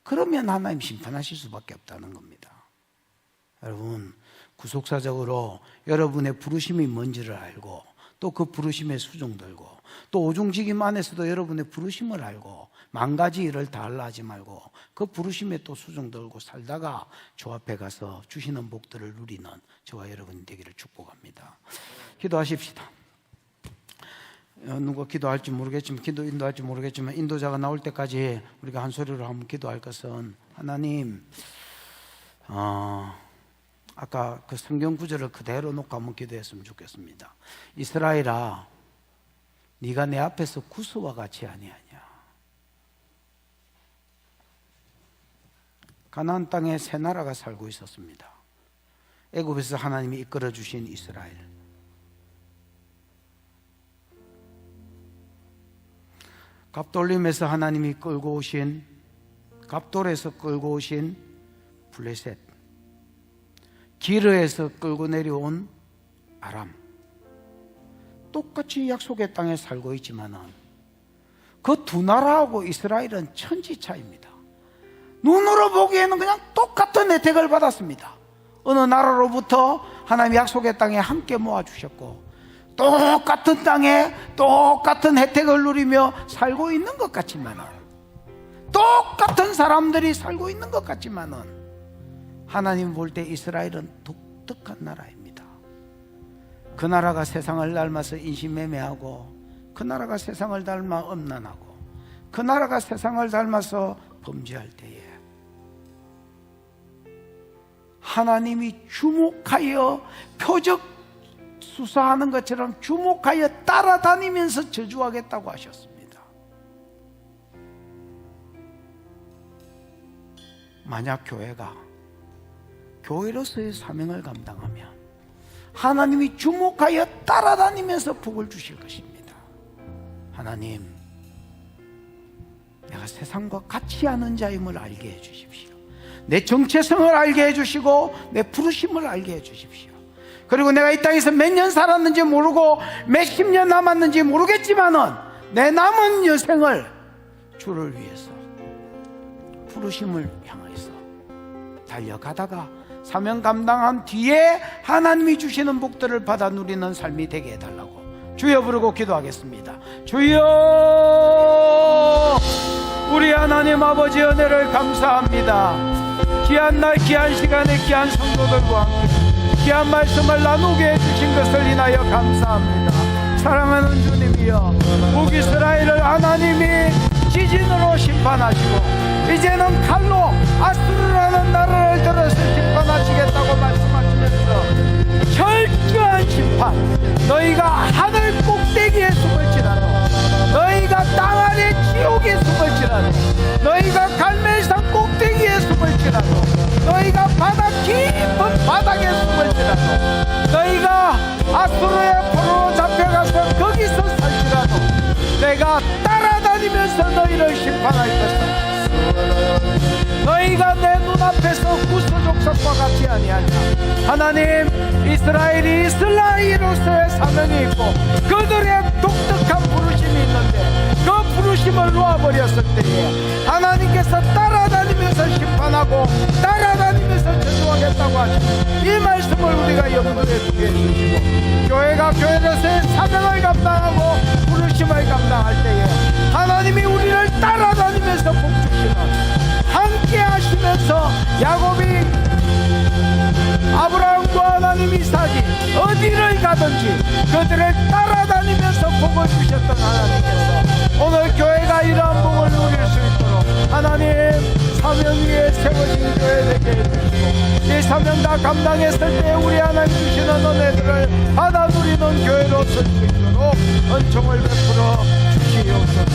그러면 하나님 심판하실 수밖에 없다는 겁니다. 여러분 구속사적으로 여러분의 부르심이 뭔지를 알고 또 그 부르심에 수종 들고 또 오중직임 안에서도 여러분의 부르심을 알고 만 가지 일을 다 하려 하지 말고 그 부르심에 또 수종 들고 살다가 주 앞에 가서 주시는 복들을 누리는 저와 여러분이 되기를 축복합니다. 기도하십시다. 누가 기도할지 모르겠지만 인도할지 모르겠지만 인도자가 나올 때까지 우리가 한 소리로 한번 기도할 것은 하나님 아까 그 성경 구절을 그대로 놓고 한번 기도했으면 좋겠습니다. 이스라엘아 네가 내 앞에서 구스와 같이 아니하냐. 가나안 땅에 세 나라가 살고 있었습니다. 애굽에서 하나님이 이끌어 주신 이스라엘, 갑돌림에서 하나님이 끌고 오신, 갑돌에서 끌고 오신 블레셋, 기르에서 끌고 내려온 아람, 똑같이 약속의 땅에 살고 있지만은 그 두 나라하고 이스라엘은 천지 차이입니다. 눈으로 보기에는 그냥 똑같은 혜택을 받았습니다. 어느 나라로부터 하나님 약속의 땅에 함께 모아주셨고, 똑같은 땅에 똑같은 혜택을 누리며 살고 있는 것 같지만은, 똑같은 사람들이 살고 있는 것 같지만은, 하나님 볼 때 이스라엘은 독특한 나라입니다. 그 나라가 세상을 닮아서 인신매매하고, 그 나라가 세상을 닮아 음란하고, 그 나라가 세상을 닮아서 범죄할 때에 하나님이 주목하여 표적 수사하는 것처럼 주목하여 따라다니면서 저주하겠다고 하셨습니다. 만약 교회가 교회로서의 사명을 감당하면 하나님이 주목하여 따라다니면서 복을 주실 것입니다. 하나님, 내가 세상과 같이 하는 자임을 알게 해주십시오. 내 정체성을 알게 해주시고 내 부르심을 알게 해주십시오. 그리고 내가 이 땅에서 몇 년 살았는지 모르고 몇십 년 남았는지 모르겠지만은 내 남은 여생을 주를 위해서 부르심을 향해서 달려가다가 사명 감당한 뒤에 하나님이 주시는 복들을 받아 누리는 삶이 되게 해달라고 주여 부르고 기도하겠습니다. 주여, 우리 하나님 아버지 은혜를 감사합니다. 귀한 날, 귀한 시간에 귀한 성도들과 함께 귀한 말씀을 나누게 해주신 것을 인하여 감사합니다. 사랑하는 주님이여, 북이스라엘을 하나님이 지진으로 심판하시고 이제는 칼로 아수르라는 나라를 들어서 심판하시겠다고 말씀하시면서 철저한 심판, 너희가 하늘 꼭대기에 숨을지라도, 너희가 땅 아래 지옥에 숨을지라도, 너희가 갈멜산 꼭대기에 숨을지라도, 너희가 바다 깊은 바닥에 숨을지라도, 너희가 아수르의 포로로 잡혀가서 거기서 살지라도 내가 따라다니면서 너희를 심판할 것이다. 너희가 내 눈앞에서 구수족속과 같이 아니하냐. 하나님, 이스라엘이 이스라엘로서의 사명이 있고 그들의 독특한 부르심이 있는데 그 부르심을 놓아버렸을 때에 하나님께서 따라다니면서 심판하고 따라다니면서 저주하겠다고 하시는 이 말씀을 우리가 염두에 두게 해주시고, 교회가 교회로서의 사명을 감당하고 부르심을 감당할 때에 하나님이 우리를 따라다니면서 복주시는, 함께 하시면서 야곱이 아브라함과 하나님 이삭이 어디를 가든지 그들을 따라다니면서 복을 주셨던 하나님께서 오늘 교회가 이러한 복을 누릴 수 있도록 하나님 사명 위에 세워진 교회 되게 해주시고, 이 사명 다 감당했을 때 우리 하나님 주시는 은혜들을 받아 누리는 교회로 설 수 있도록 은총을 베풀어 주시옵소서.